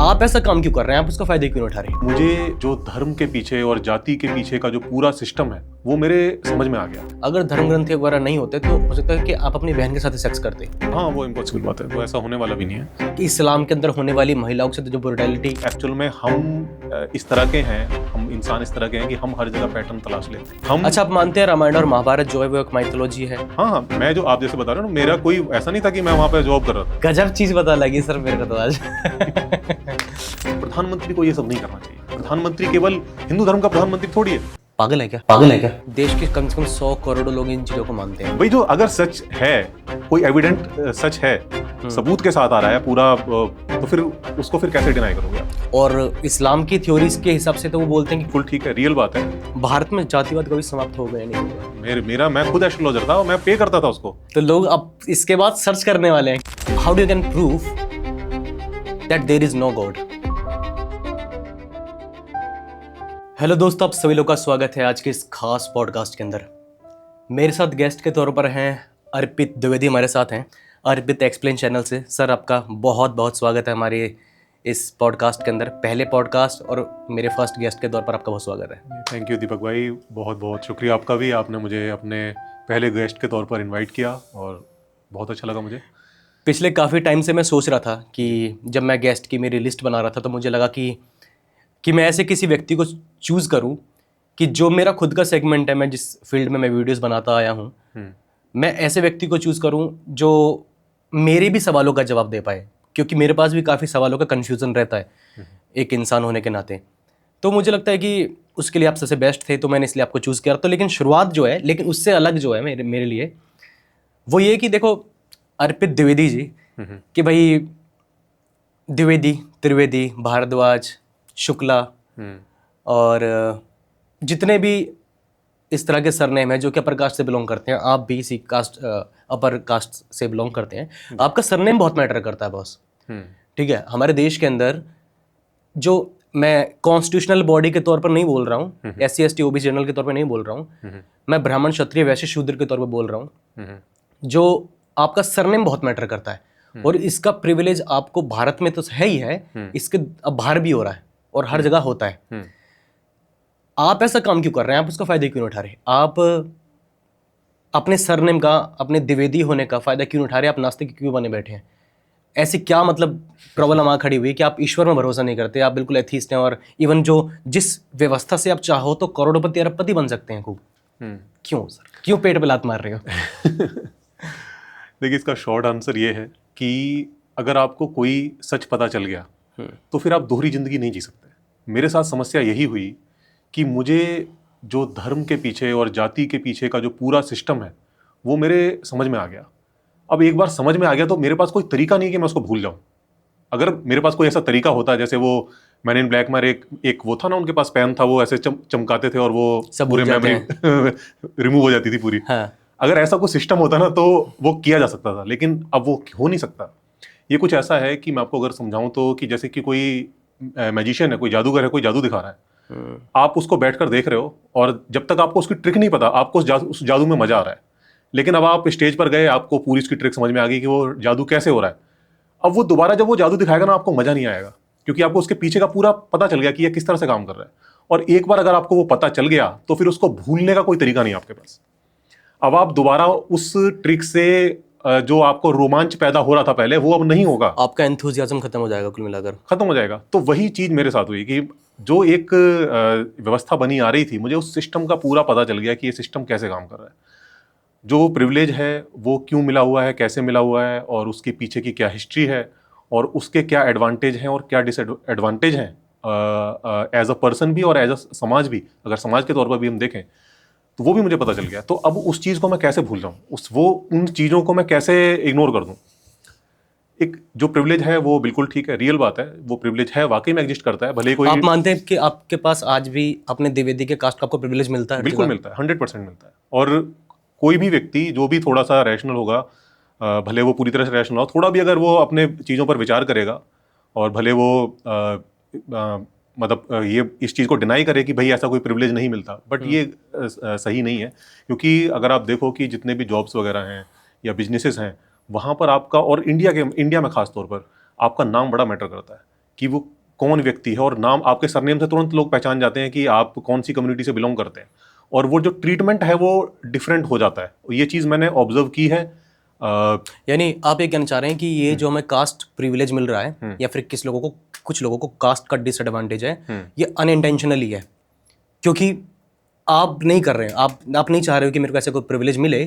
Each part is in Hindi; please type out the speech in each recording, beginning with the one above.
आप ऐसा काम क्यों कर रहे हैं, आप उसका फायदे क्यों नहीं उठा रहे? मुझे जो धर्म के पीछे और जाति के पीछे का जो पूरा सिस्टम है वो मेरे समझ में आ गया। अगर धर्म ग्रंथ वगैरह नहीं होते तो हो सकता है कि आप अपनी बहन के साथ सेक्स करते। हाँ, वो इम्पॉसिबल बात है, वो ऐसा होने वाला भी नहीं है। कि इस्लाम के अंदर होने वाली महिलाओं के साथ जो ब्रुटैलिटी, एक्चुअल में हम इस तरह के हैं, हम इंसान इस तरह के हैं कि हम हर जगह पैटर्न तलाश लेते हैं। हम अच्छा आप मानते हैं रामायण और महाभारत जो है वो एक माइथोलॉजी है? हाँ, मैं जो आप जैसे बता रहे हो ना, मेरा कोई ऐसा नहीं था कि मैं वहाँ पे जॉब कर रहा था। गजब चीज पता लगी सर मेरे को तो आज। प्रधानमंत्री को ये सब नहीं करना चाहिए। प्रधानमंत्री केवल हिंदू धर्म का प्रधानमंत्री थोड़ी है। पागल है क्या? देश के कम से कम 100 करोड़ लोग इन चीजों को मानते हैं। भाई जो अगर सच है, कोई एविडेंट सच है, सबूत के साथ आ रहा है पूरा, तो फिर उसको फिर कैसे डिनाई करोगे आप? और इस्लाम की थ्योरीज के हिसाब से तो वो बोलते हैं बिल्कुल ठीक है, रियल बात है। कि भारत में जातिवाद कभी समाप्त हो गया नहीं होगा। मैं खुद एस्ट्रोलॉजर था और मैं पे करता था उसको। तो लोग अब इसके बाद सर्च करने वाले हैं, how do you can prove that there is no god. Hello दोस्तों, आप सभी लोग का स्वागत है आज के इस खास पॉडकास्ट के अंदर। मेरे साथ गेस्ट के तौर पर हैं अर्पित द्विवेदी, हमारे साथ हैं अर्पित एक्सप्लेन चैनल से। सर आपका बहुत बहुत स्वागत है हमारे इस पॉडकास्ट के अंदर, पहले पॉडकास्ट और मेरे फर्स्ट गेस्ट के तौर पर आपका बहुत स्वागत है। थैंक यू दीपक भाई, बहुत बहुत शुक्रिया आपका भी। आपने मुझे अपने पहले गेस्ट के तौर पर इनवाइट किया और बहुत अच्छा लगा मुझे। पिछले काफ़ी टाइम से मैं सोच रहा था कि जब मैं गेस्ट की मेरी लिस्ट बना रहा था तो मुझे लगा कि मैं ऐसे किसी व्यक्ति को चूज़ करूं कि जो मेरा खुद का सेगमेंट है, मैं जिस फील्ड में मैं वीडियोस बनाता आया हूं, मैं ऐसे व्यक्ति को चूज़ करूं जो मेरे भी सवालों का जवाब दे पाए, क्योंकि मेरे पास भी काफ़ी सवालों का कन्फ्यूज़न रहता है एक इंसान होने के नाते। तो मुझे लगता है कि उसके लिए आप सबसे बेस्ट थे, तो मैंने इसलिए आपको चूज़ किया। तो लेकिन शुरुआत जो है, लेकिन उससे अलग जो है मेरे लिए वो ये कि देखो अर्पित द्विवेदी जी, कि भाई द्विवेदी, त्रिवेदी, भारद्वाज, शुक्ला और जितने भी इस तरह के सरनेम हैं जो कि अपर कास्ट से बिलोंग करते हैं, आप भी इसी कास्ट अपर कास्ट से बिलोंग करते हैं, आपका सरनेम बहुत मैटर करता है बॉस। ठीक है, हमारे देश के अंदर जो, मैं कॉन्स्टिट्यूशनल बॉडी के तौर पर नहीं बोल रहा हूँ, SC ST OBC जनरल के तौर पर नहीं बोल रहा हूँ, मैं ब्राह्मण क्षत्रिय वैश्य शूद्र के तौर पर बोल रहा हूँ, जो आपका सरनेम बहुत मैटर करता है। और इसका प्रिविलेज आपको भारत में तो है ही है, इसके अब बाहर भी हो रहा है और हर जगह होता है। आप ऐसा काम क्यों कर रहे हैं, आप उसका फायदा क्यों नहीं उठा रहे? आप अपने सरनेम का, अपने द्विवेदी होने का फायदा क्यों नहीं उठा रहे? आप नास्तिक क्यों बने बैठे हैं? ऐसी क्या मतलब प्रॉब्लम आ खड़ी हुई कि आप ईश्वर में भरोसा नहीं करते, आप बिल्कुल एथीस्ट हैं, और इवन जो जिस व्यवस्था से आप चाहो तो करोड़पति अरबपति बन सकते हैं खूब। क्यों सर, क्यों पेट पे लात मार रहे हो? देखिए, इसका शॉर्ट आंसर ये है कि अगर आपको कोई सच पता चल गया तो फिर आप दोहरी जिंदगी नहीं जी सकते। मेरे साथ समस्या यही हुई कि मुझे जो धर्म के पीछे और जाति के पीछे का जो पूरा सिस्टम है वो मेरे समझ में आ गया। अब एक बार समझ में आ गया तो मेरे पास कोई तरीका नहीं कि मैं उसको भूल जाऊं। अगर मेरे पास कोई ऐसा तरीका होता, जैसे वो मैन इन ब्लैक में एक वो था ना, उनके पास पेन था, वो ऐसे चमकाते थे और वो सब पूरी भूल जाते मेमोरी रिमूव हो जाती थी पूरी। हाँ। अगर ऐसा कोई सिस्टम होता ना तो वो किया जा सकता था, लेकिन अब वो हो नहीं सकता। ये कुछ ऐसा है कि मैं आपको अगर समझाऊं तो, कि जैसे कि कोई मैजिशियन है, कोई जादूगर है, कोई जादू दिखा रहा है, आप उसको बैठकर देख रहे हो और जब तक आपको उसकी ट्रिक नहीं पता, आपको उस जादू में मजा आ रहा है। लेकिन अब आप स्टेज पर गए, आपको पूरी उसकी ट्रिक समझ में आ गई कि वो जादू कैसे हो रहा है। अब वो दोबारा जब वो जादू दिखाएगा ना, आपको मजा नहीं आएगा, क्योंकि आपको उसके पीछे का पूरा पता चल गया कि ये किस तरह से काम कर रहा है। और एक बार अगर आपको वो पता चल गया तो फिर उसको भूलने का कोई तरीका नहीं आपके पास। अब आप दोबारा उस ट्रिक से जो आपको रोमांच पैदा हो रहा था पहले, वो अब नहीं होगा। आपका एंथुसियाज्म खत्म हो जाएगा, कुल मिलाकर खत्म हो जाएगा। तो वही चीज मेरे साथ हुई कि जो एक व्यवस्था बनी आ रही थी, मुझे उस सिस्टम का पूरा पता चल गया कि ये सिस्टम कैसे काम कर रहा है, जो प्रिविलेज है वो क्यों मिला हुआ है, कैसे मिला हुआ है, और उसके पीछे की क्या हिस्ट्री है, और उसके क्या एडवांटेज हैं और क्या डिसएडवांटेज हैं एज अ पर्सन भी और एज अ समाज भी। अगर समाज के तौर पर भी हम देखें तो वो भी मुझे पता चल गया। तो अब उस चीज़ को मैं कैसे भूल जाऊँ, उन चीज़ों को मैं कैसे इग्नोर कर दूँ। एक जो प्रिविलेज है वो बिल्कुल ठीक है, रियल बात है, वो प्रिविलेज है, वाकई में एग्जिस्ट करता है। भले कोई, आप मानते हैं कि आपके पास आज भी अपने द्विवेदी के कास्ट का आपको प्रिविलेज मिलता है? बिल्कुल मिलता है, 100% मिलता है। और कोई भी व्यक्ति जो भी थोड़ा सा रैशनल होगा, भले वो पूरी तरह से रैशनल हो, थोड़ा भी अगर वो अपने चीज़ों पर विचार करेगा, और भले वो मतलब ये इस चीज़ को डिनाई करे कि भाई ऐसा कोई प्रिविलेज नहीं मिलता, बट ये सही नहीं है। क्योंकि अगर आप देखो कि जितने भी जॉब्स वगैरह हैं या बिजनेसेस हैं, वहाँ पर आपका, और इंडिया में खास तौर पर आपका नाम बड़ा मैटर करता है। कि वो कौन व्यक्ति है, और नाम आपके सरनेम से तुरंत लोग पहचान जाते हैं कि आप कौन सी कम्युनिटी से बिलोंग करते हैं, और वो जो ट्रीटमेंट है वो डिफरेंट हो जाता है। ये चीज़ मैंने ऑब्जर्व की है। यानी आप ये कहना चाह रहे हैं कि ये जो हमें कास्ट प्रिविलेज मिल रहा है या फिर कुछ लोगों को कास्ट का डिसएडवांटेज है, ये अनइंटेंशनली है, क्योंकि आप नहीं कर रहे हैं, आप नहीं चाह रहे हो कि मेरे को ऐसे कोई प्रिविलेज मिले,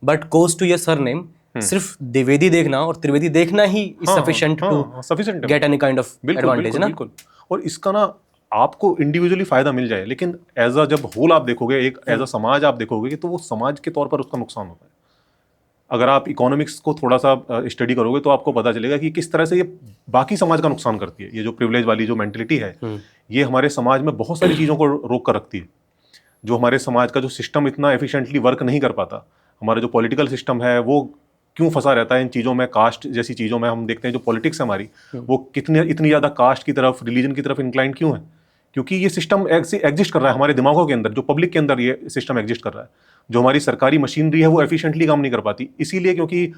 but goes to your surname, सिर्फ द्विवेदी देखना और त्रिवेदी देखना ही is sufficient to sufficient get any kind of advantage ना। बिल्कुल। और इसका ना आपको इंडिविजुअली फायदा मिल जाए, लेकिन एज अ जब होल आप देखोगे, एक एज अ समाज आप देखोगे, तो वो समाज के तौर पर उसका नुकसान होता है। अगर आप इकोनॉमिक्स को थोड़ा सा स्टडी करोगे तो आपको पता चलेगा कि किस तरह से ये बाकी समाज का नुकसान करती है। ये जो प्रिविलेज वाली जो मेंटलिटी है, ये हमारे समाज में बहुत सारी चीज़ों को रोक कर रखती है। जो हमारे समाज का जो सिस्टम इतना एफिशिएंटली वर्क नहीं कर पाता, हमारा जो पॉलिटिकल सिस्टम है वो क्यों फंसा रहता है इन चीज़ों में, कास्ट जैसी चीज़ों में। हम देखते हैं जो पॉलिटिक्स है हमारी, वो इतनी ज़्यादा कास्ट की तरफ, रिलीजन की तरफ इंक्लाइंड क्यों है? क्योंकि ये सिस्टम एग्जिस्ट कर रहा है हमारे दिमागों के अंदर, जो पब्लिक के अंदर ये सिस्टम एग्जिस्ट कर रहा है। जो हमारी सरकारी मशीनरी है वो एफिशिएंटली काम नहीं कर पाती, इसीलिए क्योंकि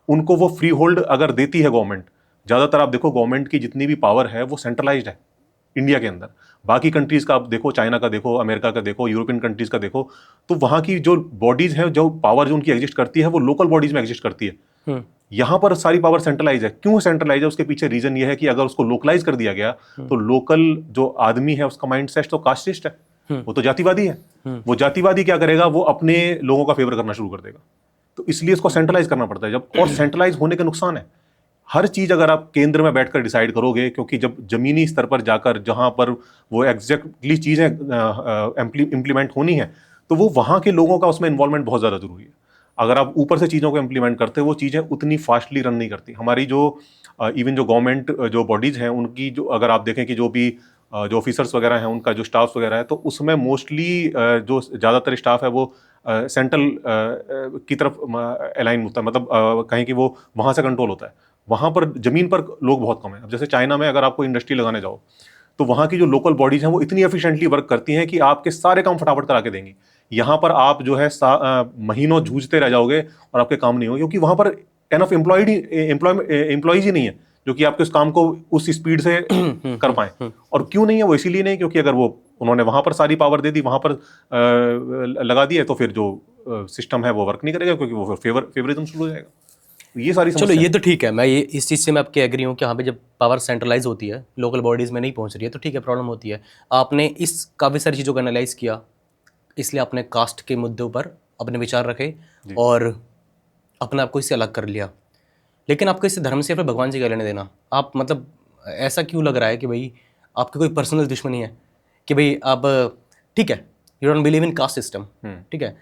उनको वो फ्री होल्ड अगर देती है गवर्नमेंट, ज़्यादातर आप देखो गवर्नमेंट की जितनी भी पावर है वो सेंट्रलाइज्ड है इंडिया के अंदर। बाकी कंट्रीज का आप देखो, चाइना का देखो, अमेरिका का देखो, यूरोपियन कंट्रीज का देखो, तो वहाँ की जो बॉडीज हैं, जो पावर जो उनकी एग्जिस्ट करती है, वो लोकल बॉडीज में एग्जिस्ट करती है। यहाँ पर सारी पावर सेंट्रलाइज है। क्यों सेंट्रलाइज है? उसके पीछे रीजन ये है कि अगर उसको लोकलाइज कर दिया गया तो लोकल जो आदमी है उसका माइंड सेट तो कास्टिस्ट है, वो तो जातिवादी है। वो जातिवादी क्या करेगा? वो अपने लोगों का फेवर करना शुरू कर देगा। तो इसलिए इसको सेंट्रलाइज करना पड़ता है। जब और सेंट्रलाइज होने के नुकसान है, हर चीज अगर आप केंद्र में बैठकर डिसाइड करोगे, क्योंकि जब जमीनी स्तर पर जाकर जहां पर वो एग्जैक्टली चीजें इंप्लीमेंट होनी है, तो वो वहां के लोगों का उसमें इन्वॉल्वमेंट बहुत ज्यादा जरूरी है। अगर आप ऊपर से चीज़ों को इम्प्लीमेंट करते हो, वो चीज़ें उतनी फास्टली रन नहीं करती। हमारी जो इवन जो गवर्नमेंट जो बॉडीज़ हैं, उनकी जो अगर आप देखें कि जो भी जो ऑफिसर्स वगैरह हैं, उनका जो स्टाफ वगैरह है, तो उसमें मोस्टली जो ज़्यादातर स्टाफ है वो सेंट्रल की तरफ अलाइन होता है, मतलब कहें कि वो वहाँ से कंट्रोल होता है। वहाँ पर ज़मीन पर लोग बहुत कम हैं। अब जैसे चाइना में अगर आपको इंडस्ट्री लगाने जाओ, तो वहाँ की जो लोकल बॉडीज़ हैं वो इतनी एफिशिएंटली वर्क करती हैं कि आपके सारे काम फटाफट करा के देंगी। यहाँ पर आप जो है महीनों जूझते रह जाओगे और आपके काम नहीं होंगे, क्योंकि वहाँ पर एनफ एम्प्लॉयज ही नहीं है जो कि आपके उस काम को उस स्पीड से कर पाए। और क्यों नहीं है? वो इसीलिए नहीं, क्योंकि अगर वो उन्होंने वहाँ पर सारी पावर दे दी, वहाँ पर लगा दी है, तो फिर जो सिस्टम है वो वर्क नहीं करेगा, क्योंकि वो फेवरिज्म शुरू हो जाएगा। ये सारी चलो ये तो ठीक है, मैं ये इस चीज़ से मैं आपके एग्री हूँ कि हाँ पे जब पावर सेंट्रलाइज होती है, लोकल बॉडीज़ में नहीं पहुँच रही है, तो ठीक है, प्रॉब्लम होती है। आपने इस काफ़ी सारी चीज़ों को एनालाइज किया, इसलिए आपने कास्ट के मुद्दों पर अपने विचार रखे और अपने आप को इससे अलग कर लिया। लेकिन आपको इससे धर्म से या फिर भगवान से क्या लेने देना? आप मतलब ऐसा क्यों लग रहा है कि भाई आपकी कोई पर्सनल दुश्मनी है कि भाई आप ठीक है, you don't believe in caste system, ठीक है,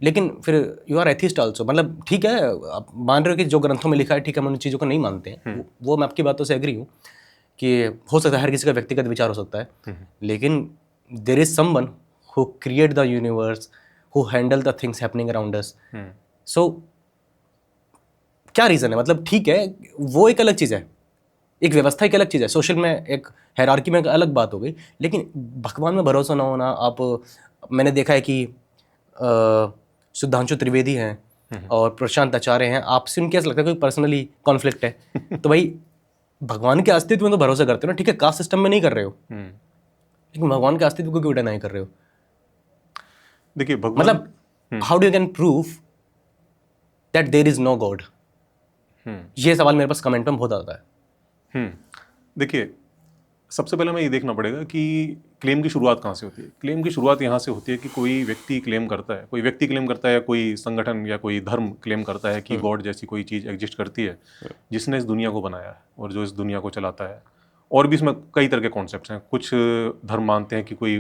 लेकिन फिर यू आर एथिस्ट आल्सो, मतलब ठीक है, आप मान रहे हो कि जो ग्रंथों में लिखा है, ठीक है, हम उन चीज़ों को नहीं मानते हैं, वो मैं आपकी बातों से एग्री हूँ कि हो सकता है हर किसी का व्यक्तिगत विचार हो सकता है, लेकिन there is someone who create the universe, who handle the things happening around us. So क्या रीज़न है? मतलब ठीक है, वो एक अलग चीज़ है, एक व्यवस्था एक अलग चीज़ है, सोशल में एक हायरार्की में एक अलग बात हो गई, लेकिन भगवान में भरोसा ना होना। आप मैंने देखा है कि सुधांशु त्रिवेदी हैं और प्रशांत आचार्य हैं, आपसे उनके ऐसा लगता है कोई पर्सनली कॉन्फ्लिक्ट है, तो भाई भगवान के अस्तित्व में तो भरोसा करते हो ना, ठीक है, कास्ट सिस्टम में नहीं कर रहे हो, लेकिन भगवान के अस्तित्व को क्यों डिनाई कर रहे हो? देखिए भगवान, मतलब how do you can prove that there is no god? ये सवाल मेरे पास कमेंट में बहुत आता है। देखिए, सबसे पहले हमें ये देखना पड़ेगा कि क्लेम की शुरुआत कहाँ से होती है। क्लेम की शुरुआत यहाँ से होती है कि कोई व्यक्ति क्लेम करता है, कोई व्यक्ति क्लेम करता है, या कोई संगठन या कोई धर्म क्लेम करता है कि गॉड जैसी कोई चीज़ एग्जिस्ट करती है जिसने इस दुनिया को बनाया है और जो इस दुनिया को चलाता है। और भी इसमें कई तरह के कॉन्सेप्ट्स हैं। कुछ धर्म मानते हैं कि कोई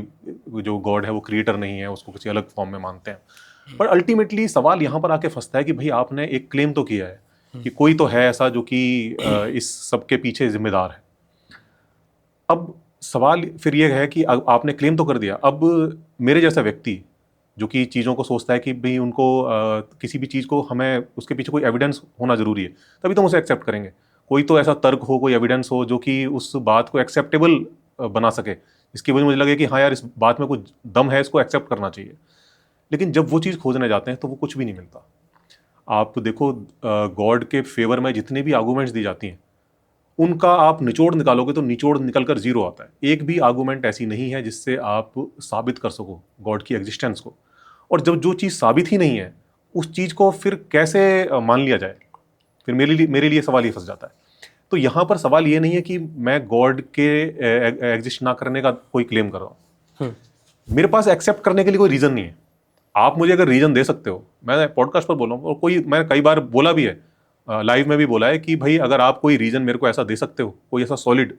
जो गॉड है वो क्रिएटर नहीं है, उसको किसी अलग फॉर्म में मानते हैं। पर अल्टीमेटली सवाल यहाँ पर आके फंसता है कि भाई आपने एक क्लेम तो किया है कि कोई तो है ऐसा जो कि इस सब के पीछे जिम्मेदार है। अब सवाल फिर ये है कि आपने क्लेम तो कर दिया, अब मेरे जैसा व्यक्ति जो कि चीज़ों को सोचता है कि भाई उनको किसी भी चीज़ को हमें उसके पीछे कोई एविडेंस होना ज़रूरी है, तभी तो हम उसे एक्सेप्ट करेंगे। कोई तो ऐसा तर्क हो, कोई एविडेंस हो जो कि उस बात को एक्सेप्टेबल बना सके, इसकी वजह मुझे लगे कि हाँ यार इस बात में कुछ दम है, इसको एक्सेप्ट करना चाहिए। लेकिन जब वो चीज़ खोजने जाते हैं तो वो कुछ भी नहीं मिलता। आप देखो गॉड के फेवर में जितने भी आर्गूमेंट्स दी जाती हैं, उनका आप निचोड़ निकालोगे तो निचोड़ निकल कर जीरो आता है। एक भी आर्गूमेंट ऐसी नहीं है जिससे आप साबित कर सको गॉड की एग्जिस्टेंस को। और जब जो चीज़ साबित ही नहीं है उस चीज़ को फिर कैसे मान लिया जाए, फिर मेरे लिए सवाल ये फंस जाता है। तो यहाँ पर सवाल ये नहीं है कि मैं गॉड के एग्जिस्ट ना करने का कोई क्लेम कर रहा हूँ, मेरे पास एक्सेप्ट करने के लिए कोई रीज़न नहीं है। आप मुझे अगर रीज़न दे सकते हो, मैं पॉडकास्ट पर बोल रहा हूँ और मैंने कई बार बोला भी है, लाइव में भी बोला है कि भाई अगर आप कोई रीज़न मेरे को ऐसा दे सकते हो, कोई ऐसा सॉलिड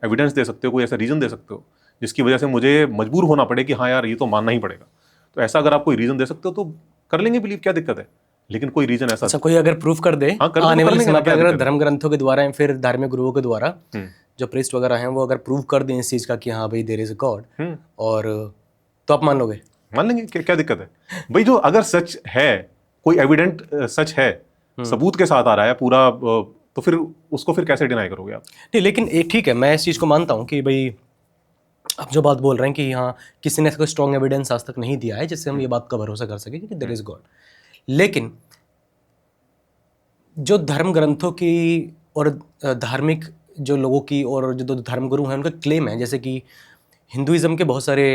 एविडेंस दे सकते हो, कोई ऐसा रीज़न दे सकते हो जिसकी वजह से मुझे मजबूर होना पड़े कि हाँ यार ये तो मानना ही पड़ेगा, तो ऐसा अगर आप कोई रीज़न दे सकते हो तो कर लेंगे बिलीव, क्या दिक्कत है। लेकिन कोई रीज़न ऐसा अच्छा, कोई अगर प्रूफ कर दे हाँ, कर आने वाले लेंगे समय ना, पर, क्या अगर दिक्कत है। धर्म ग्रंथों के द्वारा या फिर धार्मिक गुरुओं के द्वारा जो प्रीस्ट वगैरह हैं वो अगर प्रूव कर दें इस चीज़ का कि हाँ भाई देयर इज अ गॉड, और तो आप मान लोगे? मान लेंगे, क्या दिक्कत है भाई। जो अगर सच है, कोई एविडेंट सच है, सबूत के साथ आ रहा है पूरा, तो फिर उसको फिर कैसे डिनाई करोगे आप? नहीं, लेकिन एक ठीक है, मैं इस चीज़ को मानता हूँ कि भाई आप जो बात बोल रहे हैं कि हाँ किसी ने कोई स्ट्रॉन्ग एविडेंस आज तक नहीं दिया है जिससे हम ये बात का भरोसा कर सकें कि देयर इज गॉड। लेकिन जो धर्म ग्रंथों की और धार्मिक जो लोगों की और जो धर्म गुरु हैं उनका क्लेम है, जैसे कि हिंदुइज्म के बहुत सारे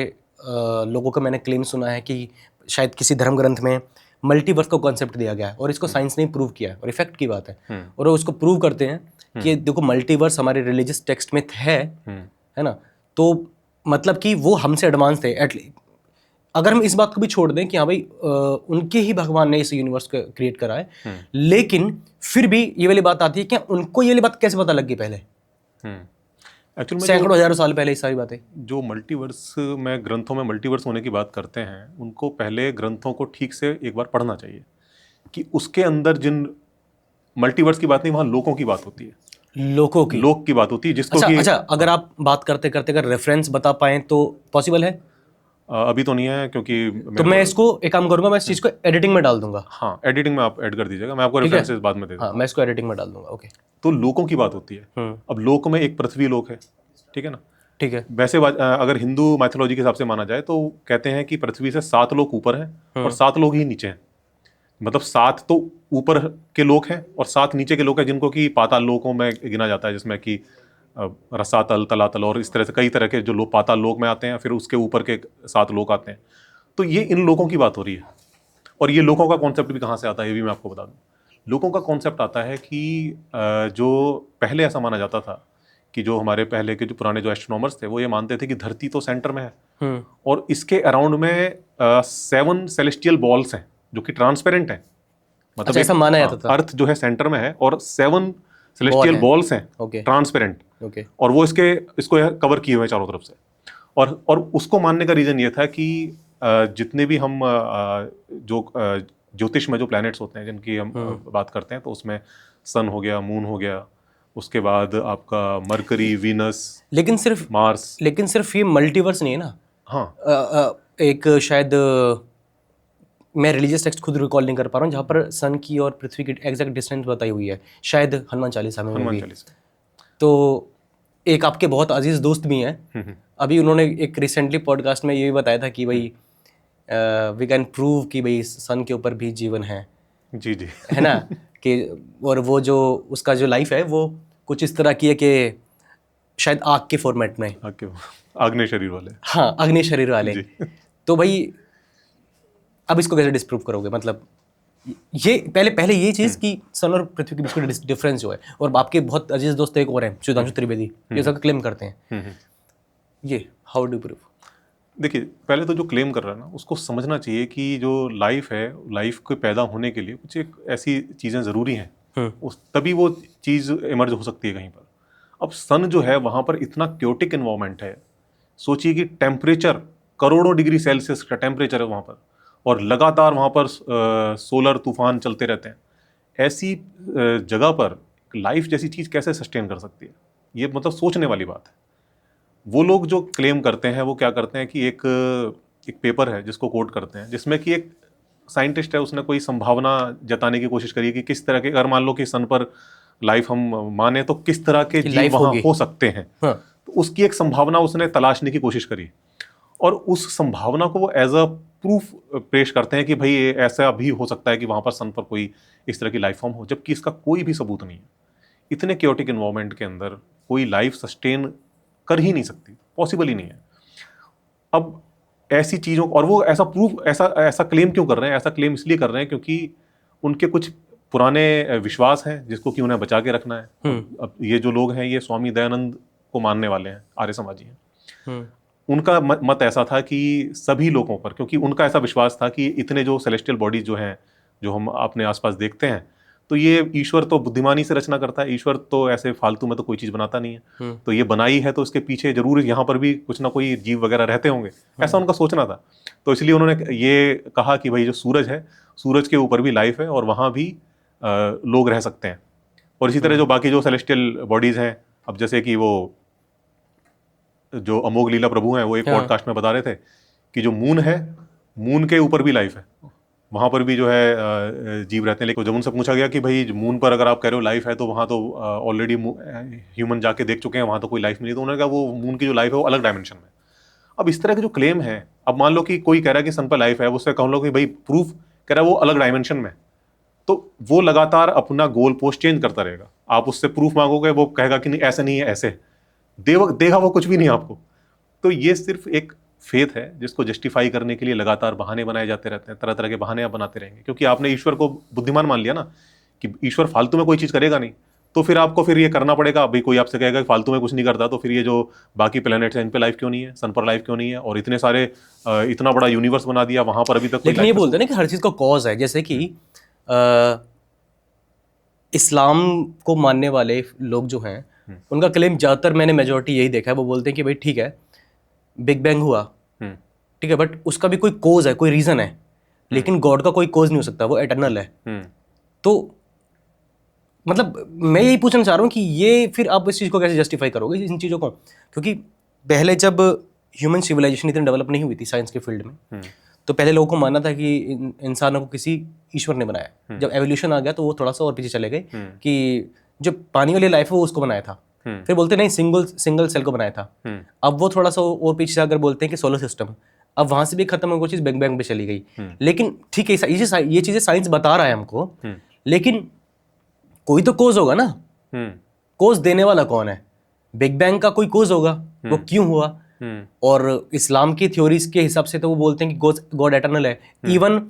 लोगों का मैंने क्लेम सुना है कि शायद किसी धर्म ग्रंथ में मल्टीवर्स का कॉन्सेप्ट दिया गया है और इसको साइंस ने प्रूव किया है और इफेक्ट की बात है, और वो उसको प्रूव करते हैं कि देखो मल्टीवर्स हमारे रिलीजियस टेक्स्ट में है ना, तो मतलब कि वो हमसे एडवांस थे एटलीस्ट। अगर हम इस बात को भी छोड़ दें कि हाँ भाई उनके ही भगवान ने इस यूनिवर्स को क्रिएट करा है, लेकिन फिर भी ये वाली बात आती है कि उनको ये वाली बात कैसे पता लग गई पहले, एक्चुअल में सैकड़ों हजारों साल पहले ये सारी बातें। जो मल्टीवर्स में ग्रंथों में मल्टीवर्स होने की बात करते हैं, उनको पहले ग्रंथों को ठीक से एक बार पढ़ना चाहिए कि उसके अंदर जिन मल्टीवर्स की बात नहीं, वहाँ लोकों की बात होती है, लोगों की लोक की बात होती है जिसको अच्छा कि अच्छा, अगर आप बात करते करते अगर रेफरेंस बता पाएं तो पॉसिबल है? अभी तो नहीं है क्योंकि तो मैं इसको एक काम करूंगा, मैं इस चीज को एडिटिंग में डाल दूंगा। हाँ, एडिटिंग में आप ऐड कर दीजिएगा, मैं आपको ठीक है? रेफरेंसेस बाद में दे दूंगा। हाँ, मैं इसको एडिटिंग में डाल दूंगा। ओके, तो लोकों की बात होती है। अब लोक में एक पृथ्वी लोक है, ठीक है ना। ठीक है। वैसे अगर हिंदू मैथोलॉजी के हिसाब से माना जाए तो कहते हैं कि पृथ्वी से 7 लोक ऊपर हैं और 7 लोक ही नीचे हैं। मतलब 7 तो ऊपर के लोक हैं और 7 नीचे के लोक हैं जिनको कि पाताल लोकों में गिना जाता है, जिसमें कि रसातल, तलातल और इस तरह से कई तरह के जो लोग पाताल लोक में आते हैं, फिर उसके ऊपर के 7 लोक आते हैं। तो ये इन लोकों की बात हो रही है। और ये लोकों का कॉन्सेप्ट भी कहाँ से आता है ये भी मैं आपको बता दूं। लोकों का कॉन्सेप्ट आता है कि जो पहले ऐसा माना जाता था कि जो हमारे पहले के जो पुराने जो एस्ट्रोनॉमर्स थे वो ये मानते थे कि धरती तो सेंटर में है और इसके अराउंड में 7 सेलेस्टियल बॉल्स हैं जो कि ट्रांसपेरेंट हैं। मतलब अच्छा, ऐसा माना जाता था। अर्थ जो है सेंटर में है और 7 सेलेस्टियल बॉल्स हैं ट्रांसपेरेंट, और वो इसको कवर किए हुए हैं चारों तरफ से। और उसको मानने का रीजन ये था कि जितने भी हम जो ज्योतिष में जो प्लैनेट्स होते हैं जिनकी हम बात करते हैं, तो उसमें सन हो गया, मून हो गया, उसके बाद आपका मरकरी, वीनस, लेकिन सिर्फ मार्स। लेकिन सिर्फ ये मल्टीवर्स नहीं है ना। हाँ, एक शायद मैं रिलीजियस टेक्स्ट खुद रिकॉल नहीं कर पा रहा हूँ जहाँ पर सन की और पृथ्वी की एग्जैक्ट डिस्टेंस बताई हुई है, शायद हनुमान चालीसा में भी। तो एक आपके बहुत अजीज दोस्त भी हैं, अभी उन्होंने एक रिसेंटली पॉडकास्ट में ये भी बताया था कि भाई वी कैन प्रूव कि भाई सन के ऊपर भी जीवन है। जी जी, है ना कि और वो जो उसका जो लाइफ है वो कुछ इस तरह की है कि शायद आग के फॉर्मेट में, आग्नेय शरीर वाले। हाँ, अग्नि शरीर वाले। तो भाई अब इसको कैसे डिस्प्रूव करोगे? मतलब ये पहले ये चीज़ कि सन और पृथ्वी के बीच में डिफरेंस जो है, और आपके बहुत अजीज दोस्त एक और हैं सुधांशु त्रिवेदी, ये सब क्लेम करते हैं, ये हाउ डू प्रूव? देखिए, पहले तो जो क्लेम कर रहा है ना उसको समझना चाहिए कि जो लाइफ है, लाइफ के पैदा होने के लिए कुछ एक ऐसी चीज़ें ज़रूरी हैं, उस तभी वो चीज़ इमर्ज हो सकती है कहीं पर। अब सन जो है वहाँ पर इतना क्योटिक इन्वायरमेंट है, सोचिए कि टेम्परेचर करोड़ों डिग्री सेल्सियस का टेम्परेचर है वहाँ पर, और लगातार वहाँ पर सोलर तूफान चलते रहते हैं। ऐसी जगह पर लाइफ जैसी चीज़ कैसे सस्टेन कर सकती है? ये मतलब सोचने वाली बात है। वो लोग जो क्लेम करते हैं वो क्या करते हैं कि एक पेपर है जिसको कोट करते हैं, जिसमें कि एक साइंटिस्ट है, उसने कोई संभावना जताने की कोशिश करी है कि किस तरह के, अगर मान लो कि सन पर लाइफ हम माने तो किस तरह के जीव वहाँ हो सकते हैं। तो उसकी एक संभावना उसने तलाशने की कोशिश करी और उस संभावना को वो एज अ प्रूफ पेश करते हैं कि भाई ऐसा भी हो सकता है कि वहाँ पर सन पर कोई इस तरह की लाइफ फॉर्म हो, जबकि इसका कोई भी सबूत नहीं है। इतने क्योटिक इन्वायरमेंट के अंदर कोई लाइफ सस्टेन कर ही नहीं सकती, पॉसिबल ही नहीं है। अब ऐसी चीज़ों, और वो ऐसा प्रूफ, ऐसा क्लेम क्यों कर रहे हैं? ऐसा क्लेम इसलिए कर रहे हैं क्योंकि उनके कुछ पुराने विश्वास हैं जिसको कि उन्हें बचा के रखना है। अब ये जो लोग हैं ये स्वामी दयानंद को मानने वाले हैं, आर्य समाजी हैं। उनका मत ऐसा था कि सभी लोगों पर, क्योंकि उनका ऐसा विश्वास था कि इतने जो सेलेस्टियल बॉडीज जो हैं, जो हम अपने आसपास देखते हैं, तो ये ईश्वर तो बुद्धिमानी से रचना करता है, ईश्वर तो ऐसे फालतू में तो कोई चीज़ बनाता नहीं है। तो ये बनाई है तो उसके पीछे जरूर यहाँ पर भी कुछ ना कोई जीव वगैरह रहते होंगे, ऐसा उनका सोचना था। तो इसलिए उन्होंने ये कहा कि भाई जो सूरज है, सूरज के ऊपर भी लाइफ है और वहाँ भी लोग रह सकते हैं। और इसी तरह जो बाकी जो सेलेस्टियल बॉडीज हैं, अब जैसे कि वो जो अमोघ लीला प्रभु हैं, वो एक पॉडकास्ट में बता रहे थे कि जो मून है, मून के ऊपर भी लाइफ है, वहाँ पर भी जो है जीव रहते हैं। लेकिन जब उनसे पूछा गया कि भाई मून पर अगर आप कह रहे हो लाइफ है तो वहाँ तो ऑलरेडी ह्यूमन जाके देख चुके हैं, वहाँ तो कोई लाइफ मिली। तो उन्होंने कहा वो मून की जो लाइफ है वो अलग डायमेंशन में। अब इस तरह के जो क्लेम है, अब मान लो कि कोई कह रहा है कि सन पर लाइफ है, उससे कह लो कि भाई प्रूफ कह रहा है वो अलग डायमेंशन में, तो वो लगातार अपना गोल पोस्ट चेंज करता रहेगा। आप उससे प्रूफ मांगोगे, वो कहेगा कि नहीं ऐसे नहीं है, ऐसे देगा वो कुछ भी नहीं आपको। तो ये सिर्फ एक फेथ है जिसको जस्टिफाई करने के लिए लगातार बहाने बनाए जाते रहते हैं, तरह तरह के बहाने आप बनाते रहेंगे, क्योंकि आपने ईश्वर को बुद्धिमान मान लिया ना कि ईश्वर फालतू में कोई चीज़ करेगा नहीं। तो फिर आपको फिर ये करना पड़ेगा। अभी कोई आपसे कहेगा कि फालतू में कुछ नहीं करता, तो फिर ये जो बाकी प्लैनेट्स हैं इन पे लाइफ क्यों नहीं है, सन पर लाइफ क्यों नहीं है, और इतने सारे इतना बड़ा यूनिवर्स बना दिया, वहां पर अभी तक लेकिन ये बोलते हैं ना कि हर चीज़ का कॉज है। जैसे कि इस्लाम को मानने वाले लोग जो हैं, उनका क्लेम ज़्यादातर मैंने मेजोरिटी यही देखा है, वो बोलते हैं कि भाई ठीक है बिग बैंग हुआ, ठीक है, बट उसका भी कोई कोज है, कोई रीज़न है, लेकिन गॉड का कोई कोज नहीं हो सकता, वो एटर्नल है। तो मतलब मैं यही पूछना चाह रहा हूँ कि ये फिर आप इस चीज़ को कैसे जस्टिफाई करोगे, इन चीज़ों को? क्योंकि पहले जब ह्यूमन सिविलाइजेशन इतनी डेवलप नहीं हुई थी साइंस के फील्ड में, तो पहले लोगों को मानना था कि इंसानों को किसी ईश्वर ने बनाया। जब एवोल्यूशन आ गया तो वो थोड़ा सा और पीछे चले गए कि जो पानी वाली लाइफ है वो उसको बनाया था, फिर बोलते नहीं सिंगल सेल को बनाया था। अब वो थोड़ा सा और पीछे से अगर बोलते हैं कि सोलर सिस्टम, अब वहां से भी खत्म हो, वो चीज़ बिग बैंग पे चली गई। लेकिन ठीक है, ये चीज़ें साइंस बता रहा है हमको, लेकिन कोई तो कोज होगा ना। कोज देने वाला कौन है? बिग बैंग का कोई कोज होगा, वो क्यों हुआ? और इस्लाम की थ्योरीज के हिसाब से तो वो बोलते हैं कि गॉड एटर्नल है। इवन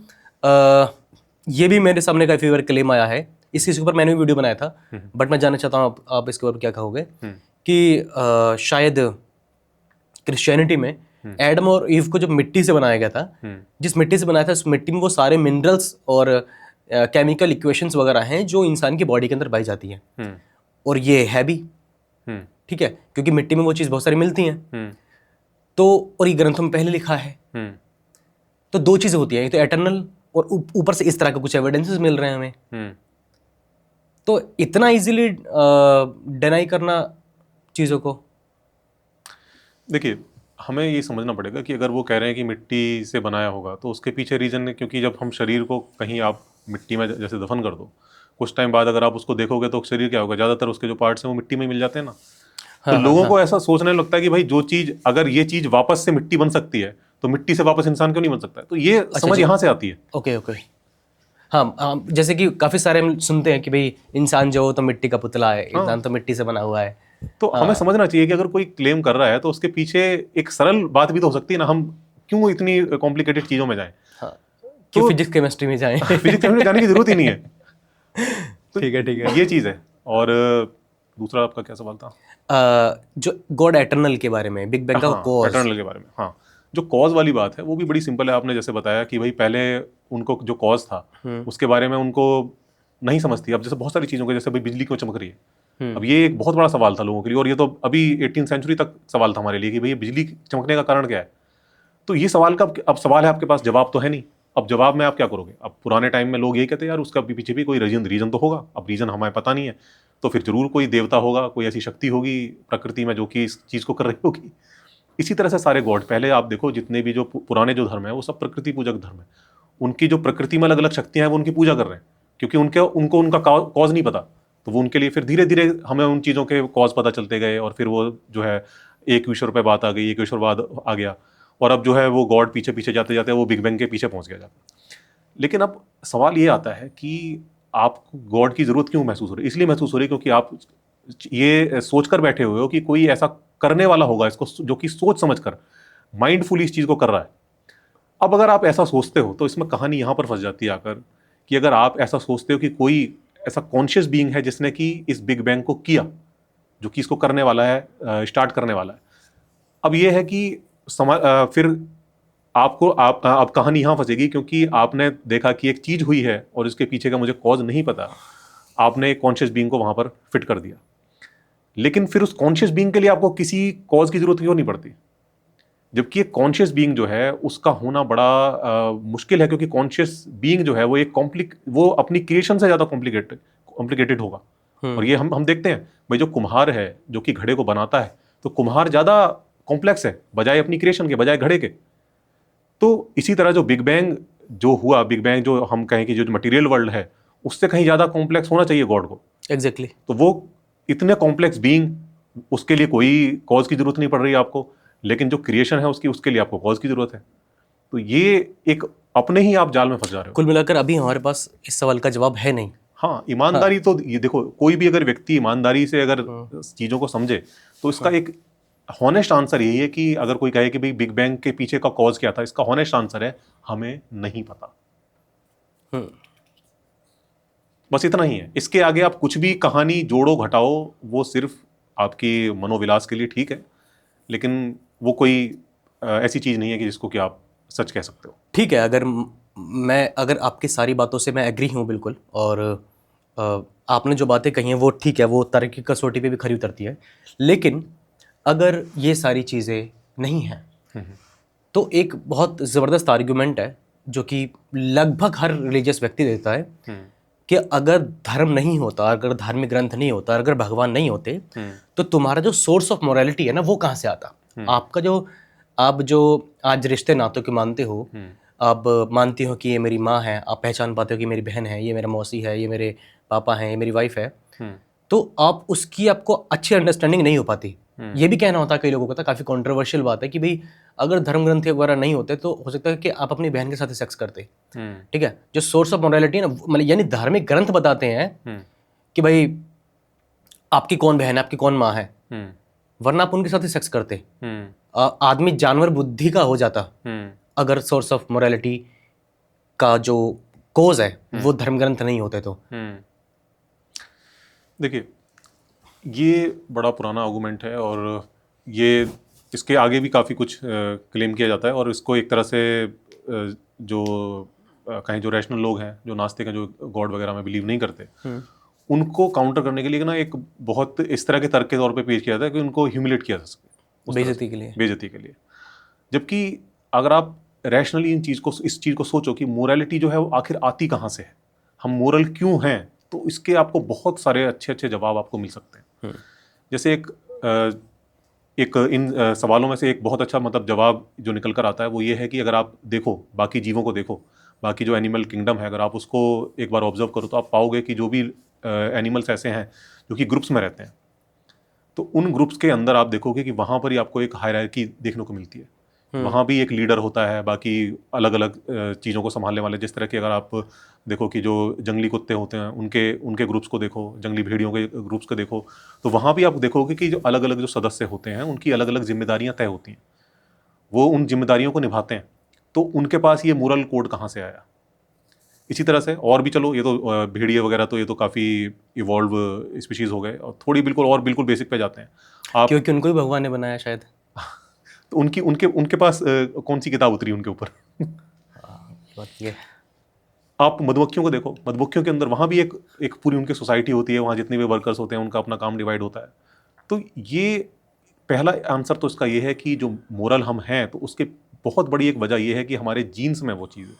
ये भी मेरे सामने काफी बार क्लेम आया है, इसके ऊपर मैंने भी वीडियो बनाया था, बट मैं जानना चाहता हूँ आप इसके ऊपर क्या कहोगे कि शायद क्रिश्चियनिटी में एडम और ईव को जो मिट्टी से बनाया गया था, जिस मिट्टी से बनाया था, उस मिट्टी में वो सारे मिनरल्स और केमिकल इक्वेशंस वगैरह हैं जो इंसान की बॉडी के अंदर पाई जाती हैं, और ये है भी ठीक है, क्योंकि मिट्टी में वो चीज़ बहुत सारी मिलती हैं। तो और ये ग्रंथों में पहले लिखा है। तो दो चीजें होती हैं, एक तो एटर्नल और ऊपर से इस तरह के कुछ एविडेंसेस मिल रहे हैं हमें। तो इतना इजीली डिनाई करना चीज़ों को, देखिए हमें ये समझना पड़ेगा कि अगर वो कह रहे हैं कि मिट्टी से बनाया होगा तो उसके पीछे रीज़न है, क्योंकि जब हम शरीर को कहीं आप मिट्टी में जैसे दफन कर दो, कुछ टाइम बाद अगर आप उसको देखोगे तो शरीर क्या होगा, ज़्यादातर उसके जो पार्ट्स हैं वो मिट्टी में मिल जाते हैं ना। तो लोगों को ऐसा सोचने लगता है कि भाई जो चीज़, अगर ये चीज़ वापस से मिट्टी बन सकती है तो मिट्टी से वापस इंसान क्यों नहीं बन सकता है? तो ये समझ यहाँ से आती है। ओके। हाँ, जैसे कि काफ़ी सारे हम सुनते हैं कि भाई इंसान जो हो तो मिट्टी का पुतला है, इंसान तो मिट्टी से बना हुआ है। तो हमें समझना चाहिए कि अगर कोई क्लेम कर रहा है तो उसके पीछे एक सरल बात भी तो हो सकती है ना। हम क्यों इतनी कॉम्प्लिकेटेड चीज़ों में जाएं? क्यों फिजिक्स केमिस्ट्री में जाएं? फिजिक्स केमिस्ट्री जाने की जरूरत ही नहीं है। तो ठीक है, ये चीज़ है। और दूसरा आपका क्या सवाल था? जो गॉड एटर्नल के बारे में, बिग बैंग का कॉज, एटर्नल के बारे में। हाँ, जो कॉज वाली बात है वो भी बड़ी सिंपल है। आपने जैसे बताया कि भाई पहले उनको जो कॉज था उसके बारे में उनको नहीं समझती। अब जैसे बहुत सारी चीज़ों के, जैसे भाई बिजली क्यों चमक रही है, अब ये एक बहुत बड़ा सवाल था लोगों के लिए, और ये तो अभी 18वीं सेंचुरी तक सवाल था हमारे लिए कि भाई बिजली चमकने का कारण क्या है। तो ये सवाल का अब सवाल है, आपके पास जवाब तो है नहीं। अब जवाब में आप क्या करोगे? अब पुराने टाइम में लोग यही कहते हैं यार उसका पीछे भी कोई रीजन तो होगा। अब रीजन हमें पता नहीं है, तो फिर जरूर कोई देवता होगा, कोई ऐसी शक्ति होगी प्रकृति में जो कि इस चीज़ को कर रही होगी। इसी तरह से सारे गॉड, पहले आप देखो जितने भी जो पुराने जो धर्म है वो सब प्रकृति पूजक धर्म है। उनकी जो प्रकृति में अलग अलग शक्तियां हैं वो उनकी पूजा कर रहे हैं, क्योंकि उनको उनका कॉज नहीं पता। तो वो उनके लिए फिर धीरे धीरे हमें उन चीज़ों के कॉज पता चलते गए, और फिर वो जो है एक ईश्वर पे बात आ गई, एक ईश्वरवाद आ गया, और अब जो है वो गॉड पीछे पीछे जाते जाते वो बिग बैंग के पीछे पहुंच गया जाता। लेकिन अब सवाल ये आता है कि आपको गॉड की जरूरत क्यों महसूस हो रही है? इसलिए महसूस हो रही है क्योंकि आप ये सोचकर बैठे हुए हो कि कोई ऐसा करने वाला होगा इसको, जो कि सोच समझकर माइंडफुली इस चीज को कर रहा है। अब अगर आप ऐसा सोचते हो तो इसमें कहानी यहां पर फंस जाती है आकर, कि अगर आप ऐसा सोचते हो कि कोई ऐसा कॉन्शियस बीइंग है जिसने कि इस बिग बैंग को किया, जो कि इसको करने वाला है, स्टार्ट करने वाला है। अब ये है कि फिर आपको आप कहानी यहां फंसेगी, क्योंकि आपने देखा कि एक चीज हुई है और इसके पीछे का मुझे कॉज नहीं पता, आपने एक कॉन्शियस बीइंग को वहां पर फिट कर दिया। लेकिन फिर उस कॉन्शियस बीइंग के लिए आपको किसी कॉज की जरूरत क्यों नहीं पड़ती? जबकि एक कॉन्शियस बीइंग जो है उसका होना बड़ा मुश्किल है, क्योंकि कॉन्शियस बीइंग जो है वो अपनी क्रिएशन से ज्यादा कॉम्प्लिकेटेड होगा। और ये हम देखते हैं भाई, जो कुम्हार है जो कि घड़े को बनाता है, तो कुम्हार ज्यादा कॉम्प्लेक्स है बजाय अपनी क्रिएशन के, बजाय घड़े के। तो इसी तरह जो बिग बैंग जो हुआ, बिग बैंग जो हम कहें कि जो मटेरियल वर्ल्ड है, उससे कहीं ज्यादा कॉम्प्लेक्स होना चाहिए गॉड को। एग्जैक्टली। तो वो इतने कॉम्प्लेक्स बीइंग, उसके लिए कोई कॉज की जरूरत नहीं पड़ रही है आपको, लेकिन जो क्रिएशन है उसके लिए आपको कॉज की जरूरत है। तो ये एक अपने ही आप जाल में फंस जा रहे हो। कुल मिलाकर अभी हमारे पास इस सवाल का जवाब है नहीं। हाँ, ईमानदारी तो ये देखो, कोई भी अगर व्यक्ति ईमानदारी से अगर चीजों को समझे तो इसका एक हॉनेस्ट आंसर यही है कि अगर कोई कहे कि भाई बिग बैंग के पीछे का कॉज क्या था, इसका हॉनेस्ट आंसर है हमें नहीं पता। बस इतना ही है। इसके आगे आप कुछ भी कहानी जोड़ो घटाओ, वो सिर्फ आपकी मनोविलास के लिए ठीक है, लेकिन वो कोई ऐसी चीज नहीं है कि जिसको कि आप सच कह सकते हो। ठीक है, अगर आपकी सारी बातों से मैं एग्री हूँ बिल्कुल, और आपने जो बातें कही हैं वो ठीक है, वो तरह की कसौटी पे भी खरी उतरती है। लेकिन अगर ये सारी चीज़ें नहीं हैं तो एक बहुत ज़बरदस्त आर्गुमेंट है जो कि लगभग हर रिलीजियस व्यक्ति देता है कि अगर धर्म नहीं होता, अगर धार्मिक ग्रंथ नहीं होता, अगर भगवान नहीं होते, तो तुम्हारा जो सोर्स ऑफ मोरालिटी है ना, वो कहाँ से आता? आपका जो आप जो आज रिश्ते नातों के मानते हो, आप मानते हो कि ये मेरी माँ है, आप पहचान पाते हो कि मेरी बहन है, ये मेरा मौसी है, ये मेरे पापा हैं, ये मेरी वाइफ है, तो आप उसकी आपको अच्छी अंडरस्टैंडिंग नहीं हो पाती। ये भी कहना होता है कई लोगों का, काफ़ी कंट्रोवर्शियल बात है कि भाई अगर धर्म ग्रंथ वगैरह नहीं होते तो हो सकता है कि आप अपनी बहन के साथ सेक्स करते। ठीक है, जो सोर्स ऑफ मोरालिटी है ना, मतलब यानी धार्मिक ग्रंथ बताते हैं कि भाई आपकी कौन बहन है, आपकी कौन माँ है, वरना आप उनके साथ ही सेक्स करते। आदमी जानवर बुद्धि का हो जाता अगर सोर्स ऑफ मोरालिटी का जो कोज है वो धर्म ग्रंथ नहीं होते तो। देखिए, ये बड़ा पुराना आर्गुमेंट है और ये इसके आगे भी काफ़ी कुछ क्लेम किया जाता है, और इसको एक तरह से जो कहीं जो रैशनल लोग हैं, जो नास्तिक हैं, जो गॉड वगैरह में बिलीव नहीं करते, उनको काउंटर करने के लिए ना एक बहुत इस तरह के तर्क के तौर पे पेश किया जाता है कि उनको ह्यूमिलेट किया जा सके, बेइज्जती के लिए। जबकि अगर आप रैशनली इस चीज़ को सोचो कि मोरालिटी जो है वो आखिर आती कहाँ से है, हम मोरल क्यों हैं, तो इसके आपको बहुत सारे अच्छे अच्छे जवाब आपको मिल सकते हैं। जैसे एक इन सवालों में से एक बहुत अच्छा मतलब जवाब जो निकल कर आता है वो ये है कि अगर आप देखो, बाकी जीवों को देखो, बाकी जो एनिमल किंगडम है, अगर आप उसको एक बार ऑब्जर्व करो तो आप पाओगे कि जो भी एनिमल्स ऐसे हैं जो कि ग्रुप्स में रहते हैं, तो उन ग्रुप्स के अंदर आप देखोगे कि वहाँ पर ही आपको एक हायरार्की देखने को मिलती है। वहाँ भी एक लीडर होता है, बाकी अलग अलग चीज़ों को संभालने वाले। जिस तरह की अगर आप देखो कि जो जंगली कुत्ते होते हैं उनके ग्रुप्स को देखो, जंगली भेड़ियों के ग्रुप्स को देखो, तो वहाँ भी आप देखोगे कि जो अलग अलग जो सदस्य होते हैं उनकी अलग अलग जिम्मेदारियाँ तय होती हैं, वो उन जिम्मेदारियों को निभाते हैं। तो उनके पास ये मोरल कोड कहाँ से आया? इसी तरह से और भी, चलो ये तो भेड़िए वगैरह तो ये तो काफ़ी इवॉल्व स्पीशीज़ हो गए, और थोड़ी बिल्कुल बेसिक पे जाते हैं आप, क्योंकि उनको ही भगवान ने बनाया शायद। तो उनके पास कौन सी किताब उतरी उनके ऊपर? ये आप मधुमक्खियों को देखो, मधुमक्खियों के अंदर वहाँ भी एक पूरी उनकी सोसाइटी होती है, वहाँ जितने भी वर्कर्स होते हैं उनका अपना काम डिवाइड होता है। तो ये पहला आंसर तो इसका ये है कि जो मोरल हम हैं, तो उसके बहुत बड़ी एक वजह ये है कि हमारे जीन्स में वो चीज़ है।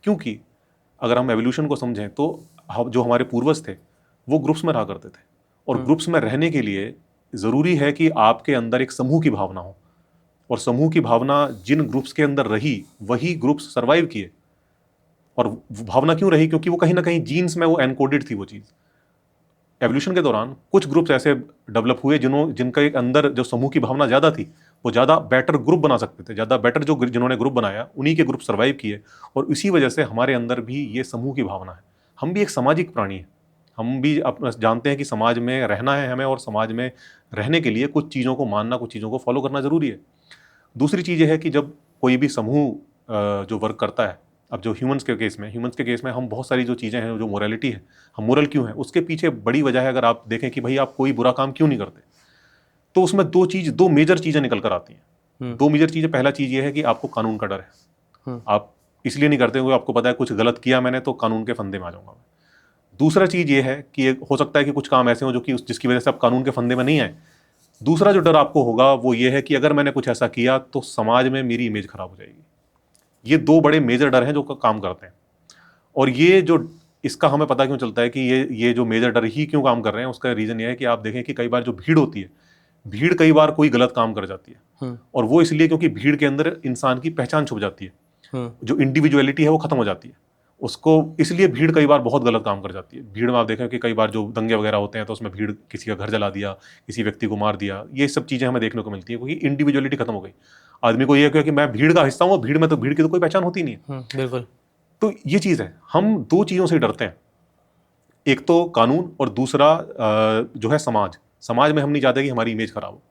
क्योंकि अगर हम एवोल्यूशन को समझें तो जो हमारे पूर्वज थे वो ग्रुप्स में रहा करते थे, और ग्रुप्स में रहने के लिए ज़रूरी है कि आपके अंदर एक समूह की भावना हो, और समूह की भावना जिन ग्रुप्स के अंदर रही वही ग्रुप्स सरवाइव किए। और भावना क्यों रही? क्योंकि वो कहीं ना कहीं जीन्स में वो एनकोडेड थी वो चीज़। एवोल्यूशन के दौरान कुछ ग्रुप्स ऐसे डेवलप हुए जिनका एक अंदर जो समूह की भावना ज़्यादा थी, वो ज़्यादा बेटर ग्रुप बना सकते थे, ज़्यादा बेटर जिन्होंने ग्रुप बनाया उन्हीं के ग्रुप सर्वाइव किए, और इसी वजह से हमारे अंदर भी ये समूह की भावना है। हम भी एक सामाजिक प्राणी हैं, हम भी अपना जानते हैं कि समाज में रहना है हमें, और समाज में रहने के लिए कुछ चीज़ों को मानना, कुछ चीज़ों को फॉलो करना ज़रूरी है। दूसरी चीज़ ये है कि जब कोई भी समूह जो वर्क करता है, अब जो ह्यूमंस के केस में हम बहुत सारी जो चीज़ें हैं, जो मोरालिटी है, हम मोरल क्यों हैं, उसके पीछे बड़ी वजह है, अगर आप देखें कि भाई आप कोई बुरा काम क्यों नहीं करते, तो उसमें दो मेजर चीज़ें निकल कर आती हैं। दो मेजर चीज़ें, पहला चीज़ ये है कि आपको कानून का डर है, आप इसलिए नहीं करते, क्योंकि आपको पता है कुछ गलत किया मैंने तो कानून के फंदे में आ जाऊंगा मैं। दूसरा चीज़ ये है कि हो सकता है कि कुछ काम ऐसे हो जो कि जिसकी वजह से आप कानून के फंदे में नहीं आए। दूसरा जो डर आपको होगा वो ये है कि अगर मैंने कुछ ऐसा किया तो समाज में मेरी इमेज खराब हो जाएगी। ये दो बड़े मेजर डर हैं जो काम करते हैं। और ये जो इसका हमें पता क्यों चलता है कि ये जो मेजर डर ही क्यों काम कर रहे हैं, उसका रीज़न ये है कि आप देखें कि कई बार जो भीड़ होती है, भीड़ कई बार कोई गलत काम कर जाती है, और वो इसलिए क्योंकि भीड़ के अंदर इंसान की पहचान छुप जाती है, जो इंडिविजुअलिटी है वो खत्म हो जाती है उसको, इसलिए भीड़ कई बार बहुत गलत काम कर जाती है। भीड़ में आप देखें कि कई बार जो दंगे वगैरह होते हैं तो उसमें भीड़ किसी का घर जला दिया, किसी व्यक्ति को मार दिया, ये सब चीज़ें हमें देखने को मिलती है, क्योंकि इंडिविजुअलिटी खत्म हो गई। आदमी को ये कि मैं भीड़ का हिस्सा हूँ, भीड़ में तो भीड़ की तो कोई पहचान होती नहीं है। बिल्कुल। तो ये चीज़ है, हम दो चीज़ों से डरते हैं, एक तो कानून और दूसरा जो है समाज में हम नहीं चाहते कि हमारी इमेज खराब हो।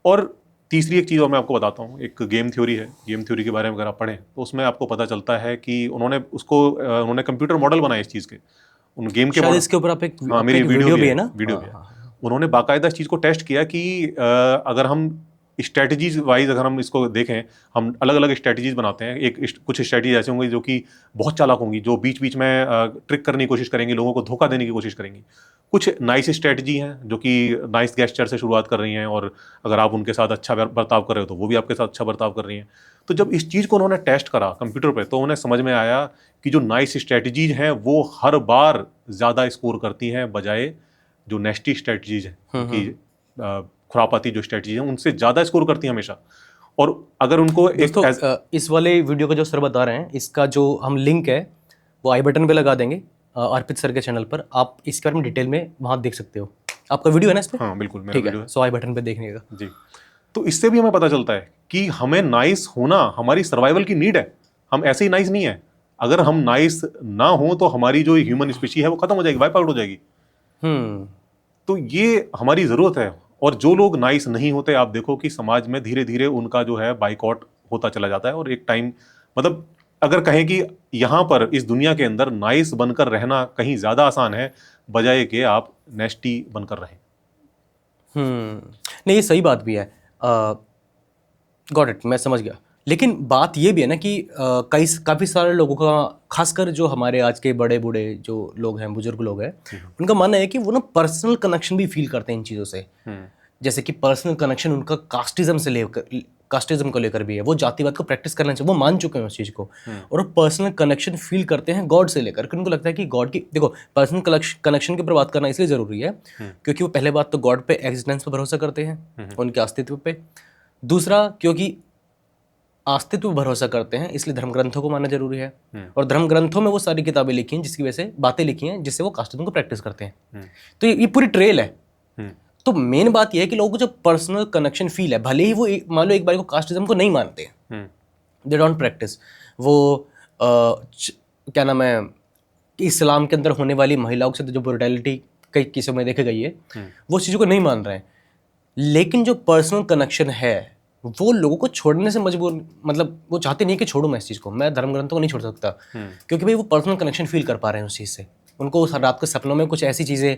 और तीसरी एक चीज़ और मैं आपको बताता हूँ, एक गेम थ्योरी है, गेम थ्योरी के बारे में अगर आप पढ़ें तो उसमें आपको पता चलता है कि उन्होंने कंप्यूटर मॉडल बनाए इस चीज़ के, उन गेम के शायद मॉडल। इसके ऊपर आप एक हाँ, मेरी वीडियो भी है ना, वीडियो हाँ, भी है। हाँ। उन्होंने बाकायदा इस चीज़ को टेस्ट किया कि अगर हम स्ट्रेटजीज वाइज अगर हम इसको देखें, हम अलग अलग स्ट्रेटजीज बनाते हैं। कुछ स्ट्रेटजीज ऐसे होंगी जो कि बहुत चालाक होंगी, जो बीच बीच में ट्रिक करने की कोशिश करेंगी, लोगों को धोखा देने की कोशिश करेंगी। कुछ नाइस स्ट्रेटजी हैं जो कि नाइस गेस्चर से शुरुआत कर रही हैं, और अगर आप उनके साथ अच्छा बर्ताव कर रहे हो तो वो भी आपके साथ अच्छा बर्ताव कर रही हैं। तो जब इस चीज़ को उन्होंने टेस्ट करा कंप्यूटर पे, तो उन्हें समझ में आया कि जो नाइस स्ट्रेटजीज हैं वो हर बार ज़्यादा स्कोर करती हैं बजाय जो नेस्टी स्ट्रेटजीज हैं, क्योंकि खुरापाती जो स्ट्रेटजीज हैं उनसे ज़्यादा स्कोर करती हैं हमेशा। और अगर उनको दोस्तों, इस वाले वीडियो का जो सर बता रहे हैं, इसका जो हम लिंक है वो आई बटन पे लगा देंगे, अर्पित सर के चैनल पर। आप इसके बारे में डिटेल में वहाँ देख सकते हो। आपका वीडियो है ना इस पर? हाँ बिल्कुल, मेरा ठीक वीडियो है, है। सो आई बटन पे देखने का जी। तो इससे भी हमें पता चलता है कि हमें नाइस होना हमारी सर्वाइवल की नीड है। हम ऐसे ही नाइस नहीं है। अगर हम नाइस ना हो तो हमारी जो ह्यूमन स्पीशी है वो खत्म हो जाएगी, वाइप आउट हो जाएगी। तो ये हमारी ज़रूरत है। और जो लोग नाइस नहीं होते, आप देखो कि समाज में धीरे धीरे उनका जो है बाइकआउट होता चला जाता है। और एक टाइम, मतलब अगर कहें कि यहाँ पर इस दुनिया के अंदर नाइस बनकर रहना कहीं ज़्यादा आसान है बजाय कि आप नेस्टी बनकर रहें। नहीं, ये सही बात भी है। गॉट इट, मैं समझ गया। लेकिन बात ये भी है ना कि काफ़ी सारे लोगों का, खासकर जो हमारे आज के बड़े बूढ़े जो लोग हैं, बुजुर्ग लोग हैं, उनका मानना है कि वो ना पर्सनल कनेक्शन भी फील करते हैं इन चीज़ों से। जैसे कि पर्सनल कनेक्शन उनका कास्टिज्म को लेकर भी है। वो जातिवाद को प्रैक्टिस करना चाहिए, वो मान चुके हैं उस चीज़ को। और वो पर्सनल कनेक्शन फील करते हैं गॉड से लेकर, क्योंकि उनको लगता है कि गॉड की, देखो, पर्सनल कनेक्शन के ऊपर बात करना इसलिए ज़रूरी है क्योंकि वो पहले बात तो गॉड पे, एग्जिस्टेंस पे भरोसा करते हैं, उनके अस्तित्व पे। दूसरा, क्योंकि अस्तित्व भरोसा करते हैं, इसलिए धर्म ग्रंथों को मानना जरूरी है। और धर्म ग्रंथों में वो सारी किताबें लिखी हैं जिसकी वजह से, बातें लिखी हैं जिससे वो कास्टिज्म को प्रैक्टिस करते हैं। तो ये पूरी ट्रेल है। तो मेन बात यह है कि लोगों को जो पर्सनल कनेक्शन फील है, भले ही वो मान लो एक बार को कास्टिज्म को नहीं मानते, दे डोंट प्रैक्टिस, वो क्या नाम है, इस्लाम के अंदर होने वाली महिलाओं के साथ जो ब्रुटैलिटी कई किस्सों में देखी गई है, वो चीज़ों को नहीं मान रहे हैं। लेकिन जो पर्सनल कनेक्शन है वो लोगों को छोड़ने से मजबूर, मतलब वो चाहते नहीं कि छोड़ूं मैं इस चीज़ को, मैं धर्म ग्रंथों को नहीं छोड़ सकता, क्योंकि भाई वो पर्सनल कनेक्शन फील कर पा रहे हैं उस चीज़ से। उनको रात के सपनों में कुछ ऐसी चीज़ें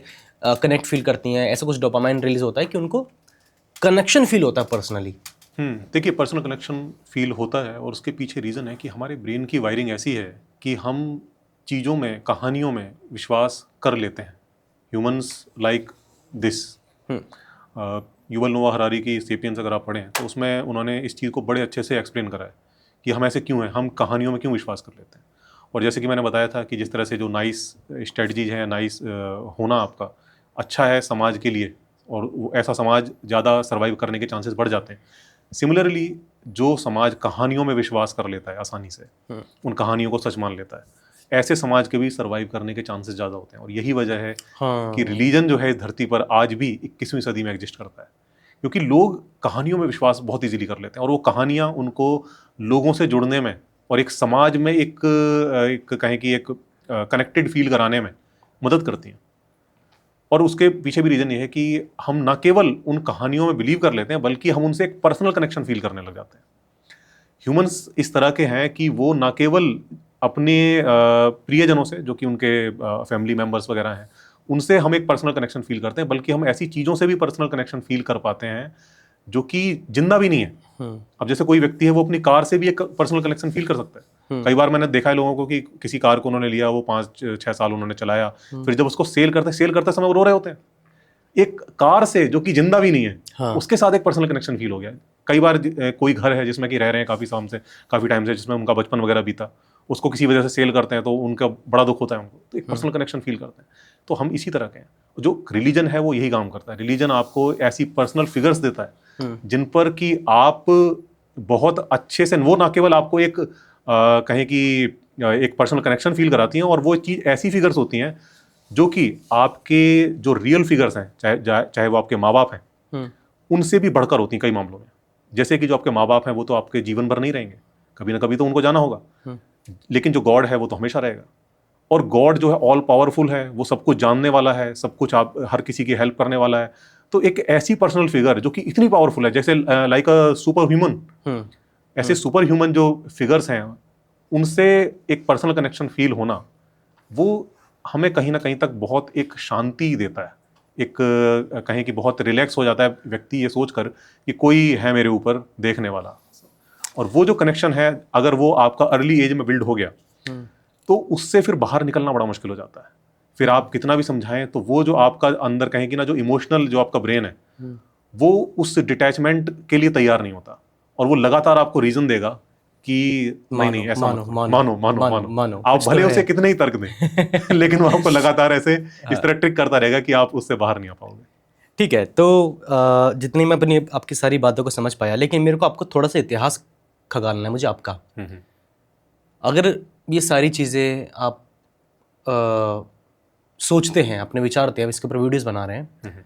कनेक्ट फील करती हैं, ऐसा कुछ डोपामाइन रिलीज होता है कि उनको कनेक्शन फील होता है पर्सनली। देखिए, पर्सनल कनेक्शन फील होता है और उसके पीछे रीज़न है कि हमारे ब्रेन की वायरिंग ऐसी है कि हम चीज़ों में, कहानियों में विश्वास कर लेते हैं। Humans like this. युवल नोआ हरारी की सेपियंस अगर आप पढ़ें तो उसमें उन्होंने इस चीज़ को बड़े अच्छे से एक्सप्लेन करा है कि हम ऐसे क्यों हैं, हम कहानियों में क्यों विश्वास कर लेते हैं। और जैसे कि मैंने बताया था कि जिस तरह से जो नाइस स्ट्रेटजीज हैं, नाइस होना आपका अच्छा है समाज के लिए, और ऐसा समाज ज़्यादा सर्वाइव करने के चांसेस बढ़ जाते हैं। सिमिलरली जो समाज कहानियों में विश्वास कर लेता है आसानी से, उन कहानियों को सच मान लेता है, ऐसे समाज के भी सर्वाइव करने के चांसेस ज़्यादा होते हैं। और यही वजह है कि रिलीजन जो है इस धरती पर आज भी 21वीं सदी में एग्जिस्ट करता है, क्योंकि लोग कहानियों में विश्वास बहुत इजीली कर लेते हैं। और वो कहानियाँ उनको लोगों से जुड़ने में और एक समाज में एक कहें कि एक कनेक्टेड फील कराने में मदद करती हैं। और उसके पीछे भी रीज़न ये है कि हम ना केवल उन कहानियों में बिलीव कर लेते हैं, बल्कि हम उनसे एक पर्सनल कनेक्शन फील करने लग जाते हैं। ह्यूमंस इस तरह के हैं कि वो ना केवल अपने प्रियजनों से, जो कि उनके फैमिली मेम्बर्स वगैरह हैं, उनसे हम एक पर्सनल कनेक्शन फील करते हैं, बल्कि हम ऐसी चीज़ों से भी पर्सनल कनेक्शन फील कर पाते हैं जो कि जिंदा भी नहीं है। अब जैसे कोई व्यक्ति है, वो अपनी कार से भी एक पर्सनल कनेक्शन फील कर सकता है। कई बार मैंने देखा है लोगों को कि किसी कार को उन्होंने लिया, वो 5-6 साल उन्होंने चलाया, फिर जब उसको सेल करते समय वो रो रहे होते हैं। एक कार से जो कि जिंदा भी नहीं है, हाँ। उसके साथ एक पर्सनल कनेक्शन फील हो गया। कई बार कोई घर है जिसमें कि रह रहे हैं काफी टाइम से, जिसमें उनका बचपन वगैरह बीता, उसको किसी वजह से सेल करते हैं तो उनका बड़ा दुख होता है उनको, तो एक पर्सनल कनेक्शन फील करते हैं। तो हम इसी तरह के हैं। जो रिलीजन है वो यही काम करता है। रिलीजन आपको ऐसी पर्सनल फिगर्स देता है जिन पर कि आप बहुत अच्छे से, वो ना केवल आपको एक कहें कि एक पर्सनल कनेक्शन फील कराती हैं, और वो चीज़ ऐसी फिगर्स होती हैं जो कि आपके जो रियल फिगर्स हैं, चाहे वो आपके माँ बाप हैं, उनसे भी बढ़कर होती हैं कई मामलों में। जैसे कि जो आपके माँ बाप हैं वो तो आपके जीवन भर नहीं रहेंगे, कभी ना कभी तो उनको जाना होगा, लेकिन जो गॉड है वो तो हमेशा रहेगा। और गॉड जो है ऑल पावरफुल है, वो सब कुछ जानने वाला है, सब कुछ आप हर किसी की हेल्प करने वाला है। तो एक ऐसी पर्सनल फिगर जो कि इतनी पावरफुल है, जैसे लाइक अ सुपर ह्यूमन, ऐसे सुपर ह्यूमन जो फिगर्स हैं, उनसे एक पर्सनल कनेक्शन फील होना, वो हमें कहीं ना कहीं तक बहुत एक शांति देता है। एक कहें कि बहुत रिलैक्स हो जाता है व्यक्ति ये सोचकर कि कोई है मेरे ऊपर देखने वाला। और वो जो कनेक्शन है, अगर वो आपका अर्ली एज में बिल्ड हो गया, तो उससे फिर बाहर निकलना बड़ा मुश्किल हो जाता है। फिर आप कितना भी समझाएं तो वो जो आपका अंदर कहें कि ना, जो इमोशनल जो आपका ब्रेन है, वो उस डिटैचमेंट के लिए तैयार नहीं होता, और वो लगातार आपको रीजन देगा कि नहीं ऐसा मत करो, मानो आप भले उसे कितने ही तर्क दें लेकिन वो आपको लगातार ऐसे इस तरह ट्रिक करता रहेगा कि आप उससे बाहर नहीं आ पाओगे। ठीक है, तो जितनी मैं अपनी आपकी सारी बातों को समझ पाया, लेकिन मेरे को आपको थोड़ा सा इतिहास खगालना है मुझे आपका। अगर ये सारी चीज़ें आप सोचते हैं, अपने विचारते हैं, इसके ऊपर वीडियोस बना रहे हैं,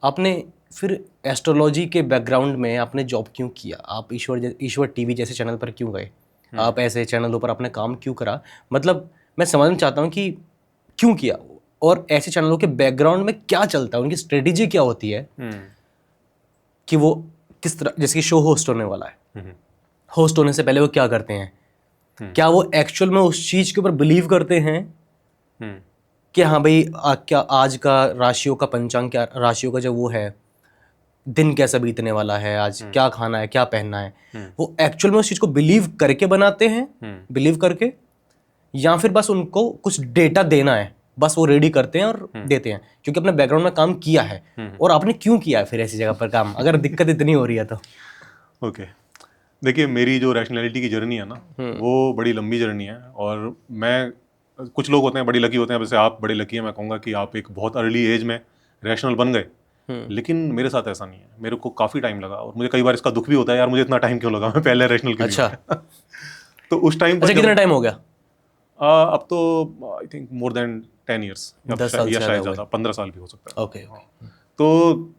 आपने फिर एस्ट्रोलॉजी के बैकग्राउंड में आपने जॉब क्यों किया? आप ईश्वर टीवी जैसे चैनल पर क्यों गए? आप ऐसे चैनलों पर अपने काम क्यों करा? मतलब मैं समझना चाहता हूँ कि क्यों किया, और ऐसे चैनलों के बैकग्राउंड में क्या चलता है, उनकी स्ट्रेटेजी क्या होती है कि वो किस तरह, जैसे कि शो होस्ट होने वाला है, होस्ट होने से पहले वो क्या करते हैं? क्या वो एक्चुअल में उस चीज के ऊपर बिलीव करते हैं कि हाँ भाई क्या आज का राशियों का पंचांग, क्या राशियों का जो वो है, दिन कैसा बीतने वाला है, आज क्या खाना है, क्या पहनना है, वो एक्चुअल में उस चीज को बिलीव करके बनाते हैं, बिलीव करके, या फिर बस उनको कुछ डेटा देना है, बस वो रेडी करते हैं और देते हैं क्योंकि अपने बैकग्राउंड में काम किया है? और आपने क्यों किया है फिर ऐसी जगह पर काम, अगर दिक्कत इतनी हो रही है तो? ओके, देखिए मेरी जो रैशनैलिटी की जर्नी है ना, वो बड़ी लंबी जर्नी है। और मैं, कुछ लोग होते हैं बड़ी लकी होते हैं, वैसे आप बड़े लकी हैं, मैं कहूँगा कि आप एक बहुत अर्ली एज में रैशनल बन गए, लेकिन मेरे साथ ऐसा नहीं है। मेरे को काफ़ी टाइम लगा, और मुझे कई बार इसका दुख भी होता है, यार मुझे इतना टाइम क्यों लगा, मैं पहले रैशनल क्यों अच्छा तो उस टाइम पर कितना टाइम हो गया? अब तो I think more than 10 years, या शायद ज़्यादा, 15 साल भी हो सकता है। ओके। तो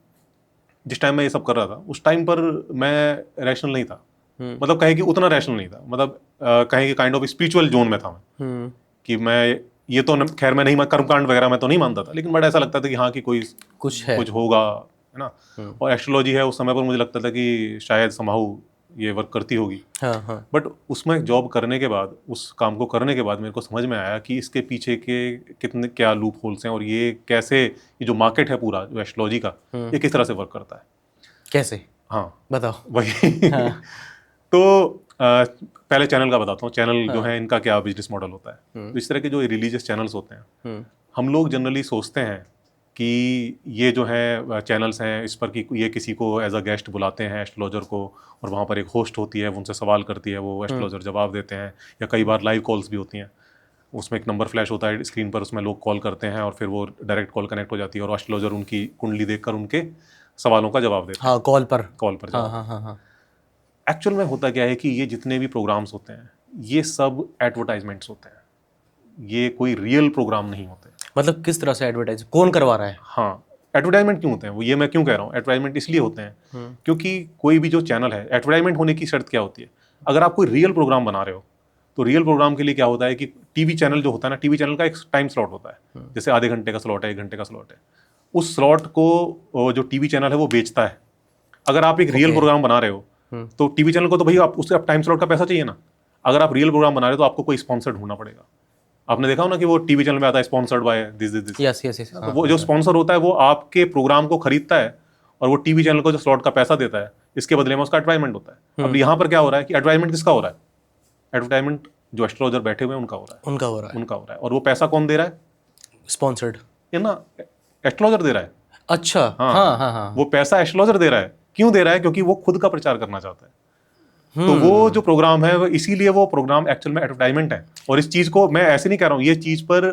जिस टाइम मैं ये सब कर रहा था, उस टाइम पर मैं रैशनल नहीं था, मतलब कहें कि उतना रैशनल नहीं था, मतलब कहें कि काइंड ऑफ स्पिरिचुअल जोन में था मैं, कि मैं ये तो खैर मैं नहीं, कर्मकांड वगैरह मैं तो नहीं मानता था, लेकिन बड़ा ऐसा लगता था कि हाँ कि कोई कुछ होगा, है ना। और एस्ट्रोलॉजी है, उस समय पर मुझे लगता था कि शायद समहाउ ये वर्क करती होगी। बट उसमें जॉब करने के बाद, उस काम को करने के बाद मेरे को समझ में आया कि इसके पीछे के कितने क्या लूप होल्स हैं, और ये कैसे, ये जो मार्केट है पूरा जो एस्ट्रोलॉजी का, ये किस तरह से वर्क करता है। कैसे? हाँ बताओ। वही तो पहले चैनल का बताता हूँ। चैनल जो है, इनका क्या बिजनेस मॉडल होता है। तो इस तरह के जो रिलीजियस चैनल्स होते हैं, हम लोग जनरली सोचते हैं कि ये जो है चैनल्स हैं, इस पर कि ये किसी को एज अ गेस्ट बुलाते हैं, एस्ट्रोलॉजर को, और वहाँ पर एक होस्ट होती है, वो उनसे सवाल करती है, वो एस्ट्रोलॉजर जवाब देते हैं, या कई बार लाइव कॉल्स भी होती हैं। उसमें एक नंबर फ्लैश होता है स्क्रीन पर, उसमें लोग कॉल करते हैं, और फिर वो डायरेक्ट कॉल कनेक्ट हो जाती है, और एस्ट्रोलॉजर उनकी कुंडली देखकर उनके सवालों का जवाब देते हैं। हाँ, कॉल पर जवाब। एक्चुअल में होता क्या है कि ये जितने भी प्रोग्राम्स होते हैं, ये सब एडवर्टाइजमेंट्स होते हैं, ये कोई रियल प्रोग्राम नहीं होते। मतलब किस तरह से एडवर्टाइज, कौन करवा रहा है? हाँ, एडवर्टाइजमेंट क्यों होते हैं, वो ये मैं क्यों कह रहा हूँ, एडवर्टाइजमेंट इसलिए होते हैं क्योंकि कोई भी जो चैनल है, एडवर्टाइजमेंट होने की शर्त क्या होती है, अगर आप कोई रियल प्रोग्राम बना रहे हो तो रियल प्रोग्राम के लिए क्या होता है कि टीवी चैनल जो होता है ना, टीवी चैनल का एक टाइम स्लॉट होता है, जैसे आधे घंटे का स्लॉट है, 1 घंटे का स्लॉट है। उस स्लॉट को जो टीवी चैनल है वो बेचता है। अगर आप एक रियल प्रोग्राम बना रहे हो तो टीवी चैनल को तो भाई आप उससे टाइम स्लॉट का पैसा चाहिए ना। अगर आप रियल प्रोग्राम बना रहे हो तो आपको कोई स्पॉन्सर ढूंढना पड़ेगा। आपने देखा हो ना कि वो टीवी चैनल में आता है sponsored by this. Yes yes yes. तो वो जो स्पॉन्सर होता है वो आपके प्रोग्राम को खरीदता है और वो टीवी चैनल को जो स्लॉट का पैसा देता है, इसके बदले में उसका एडवर्टाइजमेंट होता है। अब यहाँ पर क्या हो रहा है कि एडवर्टाइजमेंट किसका हो रहा है? एडवर्टाइजमेंट जो एस्ट्रोलॉजर बैठे हुए हैं उनका हो रहा है, उनका हो रहा है, उनका हो रहा है। और वो पैसा कौन दे रहा है? स्पॉन्सर्ड, ये ना एस्ट्रोलॉजर दे रहा है। अच्छा हाँ हाँ हाँ हाँ। वो पैसा एस्ट्रोलॉजर दे रहा है। क्यों दे रहा है? क्योंकि वो खुद का प्रचार करना चाहता है। तो वो जो प्रोग्राम है वो इसीलिए वो प्रोग्राम एक्चुअल में एडवर्टाइजमेंट है। और इस चीज को मैं ऐसे नहीं कह रहा हूँ, ये चीज पर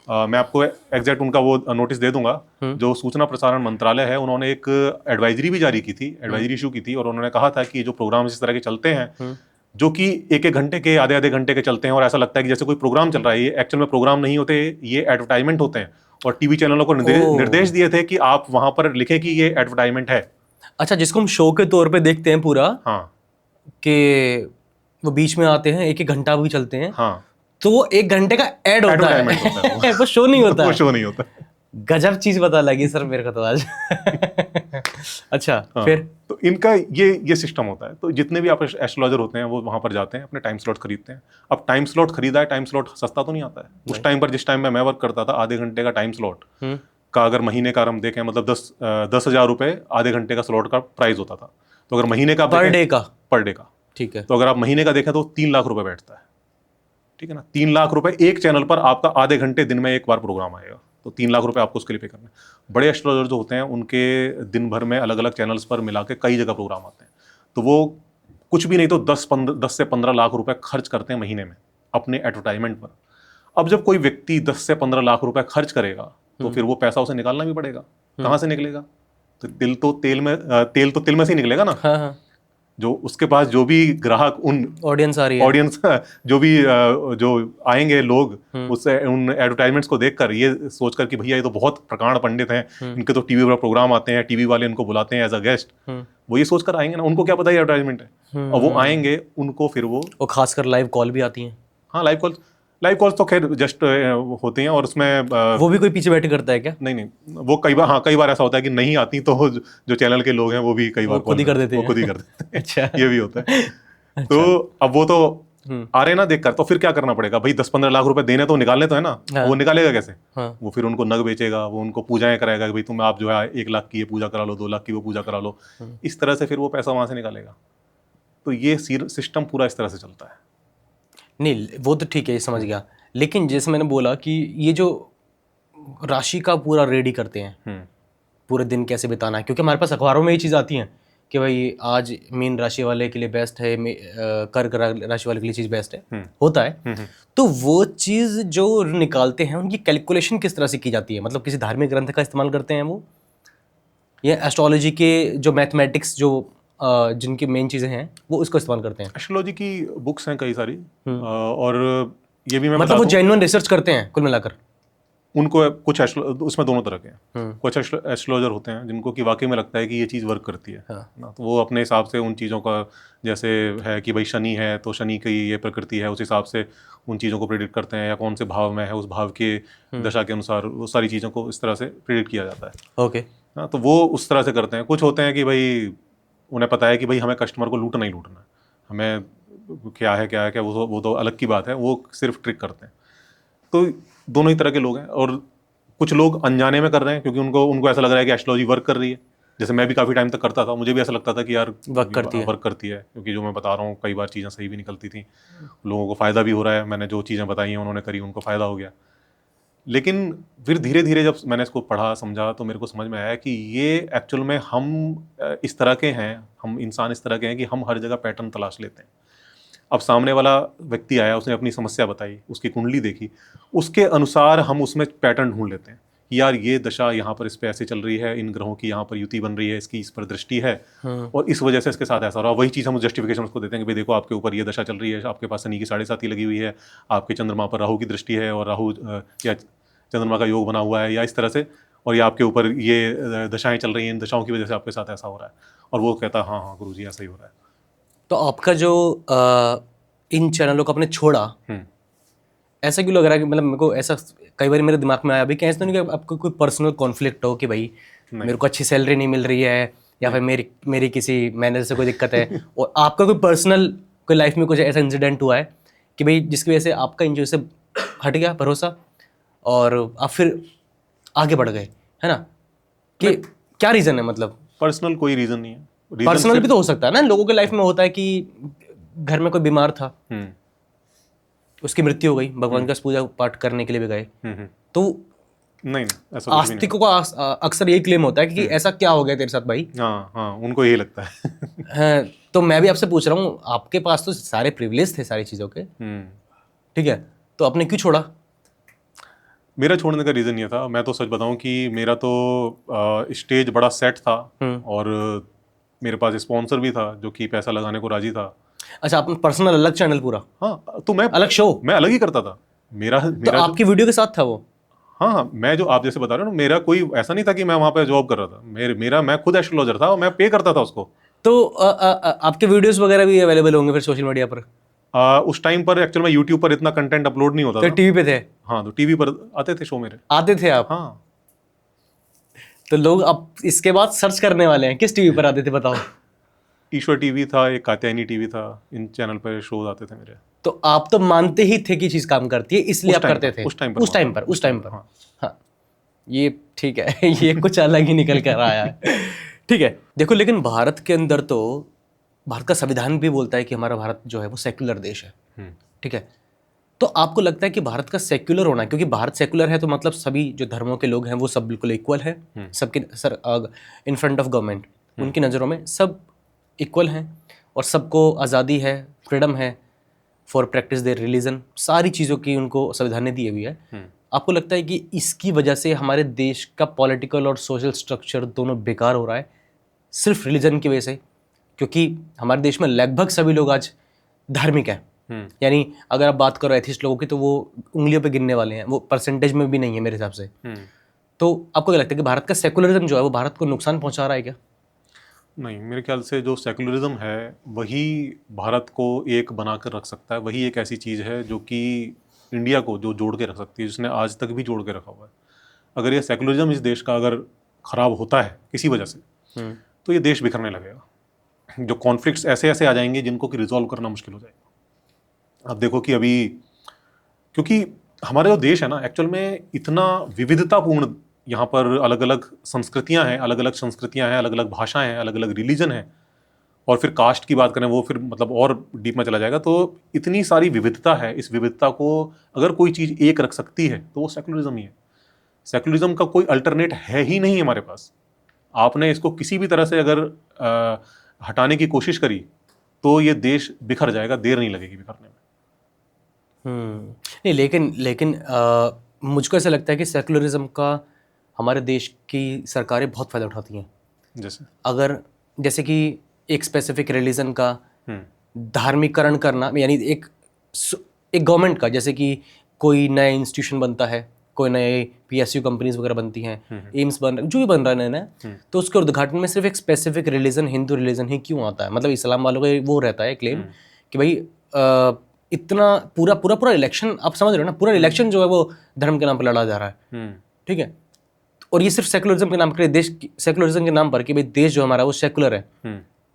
मैं आपको एग्जैक्ट उनका वो नोटिस दे दूंगा। जो सूचना प्रसारण मंत्रालय है उन्होंने एक एडवाइजरी भी जारी की थी, एडवाइजरी इशू की थी, और उन्होंने कहा था कि जो प्रोग्राम इस तरह के चलते हैं जो कि 1-1 घंटे के, आधे-आधे घंटे के चलते हैं और ऐसा लगता है कि जैसे कोई प्रोग्राम चल रहा है, ये एक्चुअल में प्रोग्राम नहीं होते, ये एडवर्टाइजमेंट होते हैं। और टीवी चैनलों को निर्देश दिए थे कि आप वहां पर लिखें कि ये एडवर्टाइजमेंट है। अच्छा, जिसको हम शो के तौर पे देखते हैं पूरा, हाँ कि वो बीच में आते हैं, 1-1 घंटा भी चलते हैं, हाँ, तो वो 1 घंटे का एड होता एडवर्टाइजमेंट होता है है। वो शो नहीं होता। वो शो नहीं होता। गजब चीज पता लगी सर मेरे को तो आज। अच्छा हाँ, फिर तो इनका ये सिस्टम होता है। तो जितने भी आप एस्ट्रोलॉजर होते हैं वो वहां पर जाते हैं, अपने टाइम स्लॉट खरीदते हैं। अब टाइम स्लॉट खरीदा है, टाइम स्लॉट सस्ता तो नहीं आता है। उस टाइम पर जिस टाइम में मैं वर्क करता था, आधे घंटे का टाइम स्लॉट का अगर महीने का हम देखें, मतलब 10,000 रुपए आधे घंटे का स्लॉट का प्राइस होता था। तो अगर महीने का पर डे का, पर डे का, ठीक है, तो अगर आप महीने का देखें तो 3 लाख रुपए बैठता है। ठीक है ना, 3 लाख रुपए एक चैनल पर आपका आधे घंटे दिन में एक बार प्रोग्राम आएगा, तो 3 लाख रुपए आपको उसके लिए पे करना है। बड़े एस्ट्रोलॉजर जो होते हैं उनके दिन भर में अलग अलग चैनल्स पर मिला के कई जगह प्रोग्राम आते हैं, तो वो कुछ भी नहीं तो 10 से 15 लाख रुपए खर्च करते हैं महीने में अपने एडवर्टाइजमेंट पर। अब जब कोई व्यक्ति 10 से 15 लाख रुपए खर्च करेगा तो फिर वो पैसा उसे निकालना भी पड़ेगा। कहाँ से निकलेगा? तो तेल तो तिल में से ही निकलेगा ना। हाँ हाँ, जो उसके पास जो भी ग्राहक, उन ऑडियंस आ रही है, ऑडियंस जो भी जो आएंगे लोग, उससे उन एडवर्टाइजमेंट्स को देखकर ये सोचकर कि भैया ये तो बहुत प्रकांड पंडित हैं, इनके तो टीवी पर प्रोग्राम आते हैं, टीवी वाले इनको बुलाते हैं एज अ गेस्ट, वो ये सोचकर आएंगे ना। उनको क्या पता है एडवर्टाइजमेंट है, और वो आएंगे, उनको फिर वो खासकर लाइव कॉल भी आती हैं। हाँ, लाइव कॉल्स तो खैर जस्ट होते हैं, और उसमें वो भी कोई पीछे बैठे करता है क्या? नहीं, वो कई बार ऐसा होता है कि नहीं आती तो जो चैनल के लोग हैं वो भी कई बार खुद ही कर देते हैं। वो खुद ही कर देते हैं। अच्छा, ये भी होता है। तो अब वो तो आ रहे ना देखकर, तो फिर क्या करना पड़ेगा भाई? 10-15 लाख रुपए देने तो निकालने तो है ना। हाँ। वो निकालेगा कैसे? हाँ। वो फिर उनको नग बेचेगा, वो उनको पूजाएं कराएगा कि भाई तुम आप जो है 1 लाख की ये पूजा करा लो, 2 लाख की वो पूजा करा लो। इस तरह से फिर वो पैसा वहां से निकालेगा। तो ये सिस्टम पूरा इस तरह से चलता है। नहीं वो तो ठीक है, ये समझ गया। लेकिन जैसे मैंने बोला कि ये जो राशि का पूरा रेडी करते हैं, पूरे दिन कैसे बिताना है, क्योंकि हमारे पास अखबारों में ये चीज़ आती हैं कि भाई आज मीन राशि वाले के लिए बेस्ट है, कर्क राशि वाले के लिए चीज़ बेस्ट है, होता है। तो वो चीज़ जो निकालते हैं उनकी कैलकुलेशन किस तरह से की जाती है? मतलब किसी धार्मिक ग्रंथ का इस्तेमाल करते हैं वो, या एस्ट्रोलॉजी के जो मैथमेटिक्स जो जिनकी मेन चीज़ें हैं वो उसको इस्तेमाल करते हैं? एस्ट्रोलॉजी की बुक्स हैं कई सारी, और ये भी मैं मतलब वो जेन्युइन रिसर्च करते हैं कुल मिलाकर? उनको कुछ उसमें दोनों तरह के हैं। कुछ एस्ट्रोलॉजर होते हैं जिनको कि वाकई में लगता है कि ये चीज़ वर्क करती है ना, तो वो अपने हिसाब से उन चीज़ों का, जैसे है कि भाई शनि है तो शनि की ये प्रकृति है, उस हिसाब से उन चीज़ों को प्रिडिक्ट करते हैं, या कौन से भाव में है उस भाव के दशा के अनुसार वो सारी चीज़ों को इस तरह से प्रिडिक्ट किया जाता है। ओके, हाँ, तो वो उस तरह से करते हैं। कुछ होते हैं कि भाई उन्हें पता है कि भाई हमें कस्टमर को लूटना ही लूटना है, हमें क्या है क्या वो तो अलग की बात है, वो सिर्फ ट्रिक करते हैं। तो दोनों ही तरह के लोग हैं, और कुछ लोग अनजाने में कर रहे हैं क्योंकि उनको ऐसा लग रहा है कि एस्ट्रोलॉजी वर्क कर रही है। जैसे मैं भी काफ़ी टाइम तक करता था, मुझे भी ऐसा लगता था कि यार वर्क करती है, क्योंकि जो मैं बता रहा हूँ कई बार चीज़ें सही भी निकलती थी, लोगों को फ़ायदा भी हो रहा है, मैंने जो चीज़ें बताई हैं उन्होंने करी, उनको फ़ायदा हो गया। लेकिन फिर धीरे धीरे जब मैंने इसको पढ़ा समझा तो मेरे को समझ में आया कि ये एक्चुअल में हम इस तरह के हैं, हम इंसान इस तरह के हैं कि हम हर जगह पैटर्न तलाश लेते हैं। अब सामने वाला व्यक्ति आया, उसने अपनी समस्या बताई, उसकी कुंडली देखी, उसके अनुसार हम उसमें पैटर्न ढूंढ लेते हैं कि यार ये दशा यहाँ पर इस पे ऐसे चल रही है, इन ग्रहों की यहाँ पर युति बन रही है, इसकी इस पर दृष्टि है, और इस वजह से इसके साथ ऐसा हो रहा है। वही चीज़ हम जस्टिफिकेशन उसको देते हैं कि भाई देखो आपके ऊपर ये दशा चल रही है, आपके पास शनि की 7.5 लगी हुई है, आपके चंद्रमा पर राहु की दृष्टि है, और राहु या चंद्रमा का योग बना हुआ है, या इस तरह से, और ये आपके ऊपर ये दशाएं चल रही हैं, इन दशाओं की वजह से आपके साथ ऐसा हो रहा है। और वो कहता है हाँ हाँ गुरुजी ऐसा ही हो रहा है। तो आपका जो इन चैनलों को आपने छोड़ा, ऐसा क्यों लग रहा है कि मतलब मेरे को ऐसा कई बार मेरे दिमाग में आया अभी कि ऐसा तो नहीं कि आपको कोई पर्सनल कॉन्फ्लिक्ट हो कि भाई मेरे को अच्छी सैलरी नहीं मिल रही है या फिर मेरी किसी मैनेजर से कोई दिक्कत है और आपका कोई पर्सनल कोई लाइफ में कुछ ऐसा इंसिडेंट हुआ है कि भाई जिसकी वजह से आपका इन चीज़ों से हट गया भरोसा और आप फिर आगे बढ़ गए, है ना? कि क्या रीज़न है? मतलब पर्सनल कोई रीज़न नहीं है। पर्सनल भी तो हो सकता है ना, लोगों के लाइफ में होता है कि घर में कोई बीमार था, उसकी मृत्यु हो गई, भगवान का पूजा पाठ करने के लिए भी गए, तो नहीं ऐसा कुछ भी नहीं। आस्तिकों का अक्सर यही क्लेम होता है कि ऐसा क्या हो गया तेरे साथ भाई। हाँ, उनको यही लगता है। हाँ, तो मैं भी आपसे पूछ रहा हूँ, आपके पास तो सारे प्रिविलेज थे सारी चीज़ों के, ठीक है, तो आपने क्यों छोड़ा? मेरा छोड़ने का रीज़न ये था, मैं तो सच बताऊं कि मेरा तो स्टेज बड़ा सेट था और मेरे पास स्पॉन्सर भी था जो कि पैसा लगाने को राजी था। अच्छा, आपने पर्सनल अलग चैनल पूरा? हाँ, तो मैं अलग शो? मैं अलग ही करता था। मेरा तो आपकी वीडियो के साथ था वो? हाँ, मैं जो आप जैसे बता रहे हो ना, मेरा कोई ऐसा नहीं था कि मैं वहाँ पे जॉब कर रहा था। मैं खुद एस्ट्रोलॉजर था और मैं पे करता था उसको। तो आपके वीडियोस वगैरह भी अवेलेबल होंगे फिर सोशल मीडिया पर? उस टाइम पर एक्चुअली मैं यूट्यूब पर इतना कंटेंट अपलोड नहीं होता तो था। टीवी पे थे? हाँ, तो टीवी पर आते थे शो मेरे। आते थे आप? हाँ। तो लोग अब इसके बाद सर्च करने वाले हैं किस टीवी पर आते थे, बताओ? ईश्वर टीवी था, एक कात्यायनी टीवी था, इन चैनल पर शोज आते थे मेरे। तो आप तो मानते ही थे कि चीज काम करती है, इसलिए आप करते थे? उस टाइम पर। हाँ, ये ठीक है। ये कुछ अलग ही निकल कर आया है। ठीक है, देखो, लेकिन भारत के अंदर तो भारत का संविधान भी बोलता है कि हमारा भारत जो है वो सेक्युलर देश है, ठीक है? तो आपको लगता है कि भारत का सेक्युलर होना, क्योंकि भारत सेक्युलर है तो मतलब सभी जो धर्मों के लोग हैं वो सब बिल्कुल इक्वल है, सबके sir in front of government, उनकी नज़रों में सब इक्वल हैं और सबको आज़ादी है, फ्रीडम है फॉर प्रैक्टिस देयर रिलीजन, सारी चीज़ों की उनको संविधान ने दी हुई है। आपको लगता है कि इसकी वजह से हमारे देश का पॉलिटिकल और सोशल स्ट्रक्चर दोनों बेकार हो रहा है सिर्फ रिलीजन की वजह से? क्योंकि हमारे देश में लगभग सभी लोग आज धार्मिक हैं, यानी अगर आप बात करो एथिस्ट लोगों की तो वो उंगलियों पे गिनने वाले हैं, वो परसेंटेज में भी नहीं है मेरे हिसाब से। तो आपको क्या लगता है कि भारत का सेकुलरिज्म जो है वो भारत को नुकसान पहुंचा रहा है क्या? नहीं, मेरे ख्याल से जो सेकुलरिज्म है वही भारत को एक बनाकर रख सकता है। वही एक ऐसी चीज़ है जो कि इंडिया को जो जोड़ के रख सकती है, जिसने आज तक भी जोड़ के रखा हुआ है। अगर ये सेकुलरिज्म इस देश का अगर ख़राब होता है किसी वजह से, तो ये देश बिखरने लगेगा। जो कॉन्फ्लिक्ट्स ऐसे ऐसे आ जाएंगे जिनको कि रिजॉल्व करना मुश्किल हो जाएगा। आप देखो कि अभी, क्योंकि हमारा जो देश है ना, एक्चुअल में इतना विविधतापूर्ण, यहाँ पर अलग अलग संस्कृतियाँ हैं, अलग अलग भाषाएं हैं, अलग अलग रिलीजन है, और फिर कास्ट की बात करें वो फिर मतलब और डीप में चला जाएगा। तो इतनी सारी विविधता है, इस विविधता को अगर कोई चीज़ एक रख सकती है तो वो सेकुलरिज्म ही है। सेकुलरिज्म का कोई अल्टरनेट है ही नहीं हमारे पास। आपने इसको किसी भी तरह से अगर हटाने की कोशिश करी तो ये देश बिखर जाएगा, देर नहीं लगेगी बिखरने में। नहीं, लेकिन मुझको ऐसा लगता है कि सेकुलरिज्म का हमारे देश की सरकारें बहुत फ़ायदा उठाती हैं। जैसे कि एक स्पेसिफिक रिलीजन का धार्मिकरण करना, यानी एक गवर्नमेंट का, जैसे कि कोई नया इंस्टीट्यूशन बनता है, कोई नए PSU कंपनीज वगैरह बनती हैं, एम्स बन रहा है, जो भी बन रहा है नया, तो उसके उद्घाटन में सिर्फ एक स्पेसिफिक रिलीजन, हिंदू रिलीजन ही क्यों आता है? मतलब इस्लाम वालों का वो रहता है क्लेम कि भाई इतना पूरा इलेक्शन, आप समझ रहे हो ना, पूरा इलेक्शन जो है वो धर्म के नाम पर लड़ा जा रहा है, ठीक है? और ये सिर्फ सेकुलरिज्म के नाम पर, देश सेकुलरिज्म के नाम पर कि भाई देश जो हमारा वो सेकुलर है,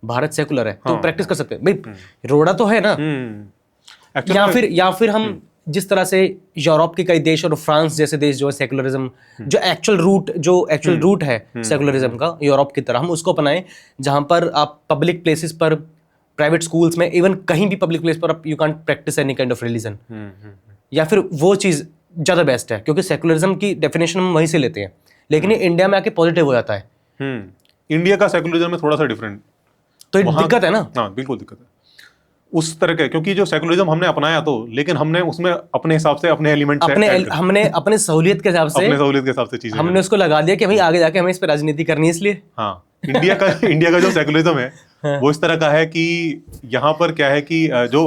भारत सेकुलर है, तो प्रैक्टिस कर सकते हैं भाई, रोड़ा तो है ना। या फिर हम जिस तरह से यूरोप के कई देश और फ्रांस जैसे देश जो है सेकुलरिज्म, जो एक्चुअल रूट है सेकुलरिज्म का यूरोप की तरह, हम उसको अपनाएं, जहां पर आप पब्लिक प्लेसेस पर, प्राइवेट स्कूल्स में, इवन कहीं भी पब्लिक प्लेस पर आप you can't practice any kind of religion, या फिर वो चीज़ ज़्यादा बेस्ट है, क्योंकि सेकुलरिज्म की डेफिनेशन हम वहीं से लेते हैं, लेकिन ये इंडिया में आके पॉजिटिव हो जाता है। इंडिया का सेकुलरिज्म में थोड़ा सा डिफरेंट, तो दिक्कत है ना। हाँ, बिल्कुल दिक्कत है उस तरह के, क्योंकि जो सेकुलरिज्म हमने अपनाया तो, लेकिन हमने उसमें अपने हिसाब से अपने एलिमेंट हमने अपने सहूलियत के हिसाब से चीजें हमने उसको लगा दिया कि भाई आगे जाके हमें इस पर राजनीति करनी है, इसलिए। हाँ, इंडिया का जो सेकुलरिज्म है वो इस तरह का है कि यहाँ पर क्या है कि जो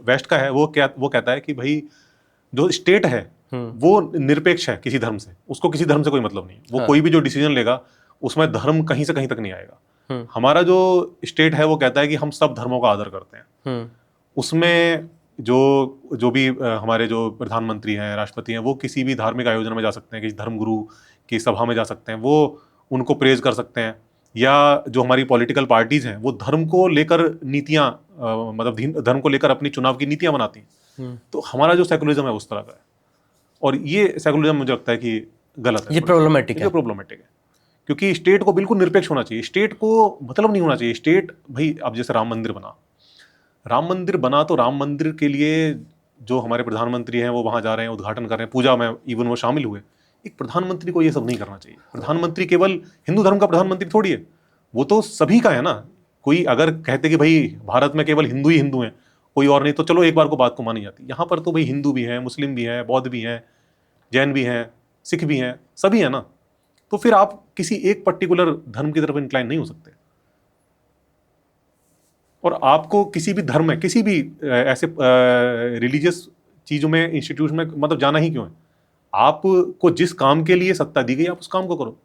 वेस्ट का है वो कहता है कि भाई जो स्टेट है वो निरपेक्ष है किसी धर्म से, उसको किसी धर्म से कोई मतलब नहीं, वो कोई भी जो डिसीजन लेगा उसमें धर्म कहीं से कहीं तक नहीं आएगा। हमारा जो स्टेट है वो कहता है कि हम सब धर्मों का आदर करते हैं, उसमें जो भी हमारे जो प्रधानमंत्री हैं, राष्ट्रपति हैं, वो किसी भी धार्मिक आयोजन में जा सकते हैं, किसी धर्मगुरु की सभा में जा सकते हैं, वो उनको प्रेज कर सकते हैं। या जो हमारी पॉलिटिकल पार्टीज हैं वो धर्म को लेकर नीतियां मतलब धर्म को लेकर अपनी चुनाव की नीतियां बनाती हैं। तो हमारा जो सेकुलरिज्म है उस तरह का है, और ये सेकुलरिज्म मुझे लगता है कि गलत है, ये प्रॉब्लमेटिक है। ये प्रॉब्लमेटिक है, क्योंकि स्टेट को बिल्कुल निरपेक्ष होना चाहिए। स्टेट को मतलब नहीं होना चाहिए स्टेट, भाई अब जैसे राम मंदिर बना तो राम मंदिर के लिए जो हमारे प्रधानमंत्री हैं वो वहां जा रहे हैं, उद्घाटन कर रहे हैं, पूजा में इवन वो शामिल हुए। एक प्रधानमंत्री को ये सब नहीं करना चाहिए। प्रधानमंत्री केवल हिंदू धर्म का प्रधानमंत्री थोड़ी है, वो तो सभी का है ना। कोई अगर कहते कि भाई भारत में केवल हिंदू ही हिंदू हैं, कोई और नहीं, तो चलो एक बार को बात को मानी जाती। यहाँ पर तो भाई हिंदू भी हैं, मुस्लिम भी हैं, बौद्ध भी हैं, जैन भी हैं, सिख भी हैं, सभी है ना। तो फिर आप किसी एक पर्टिकुलर धर्म की तरफ इंक्लाइन नहीं हो सकते। और आपको किसी भी धर्म में, किसी भी ऐसे रिलीजियस चीजों में, इंस्टीट्यूशन में मतलब जाना ही क्यों है? आपको जिस काम के लिए सत्ता दी गई आप उस काम को करो।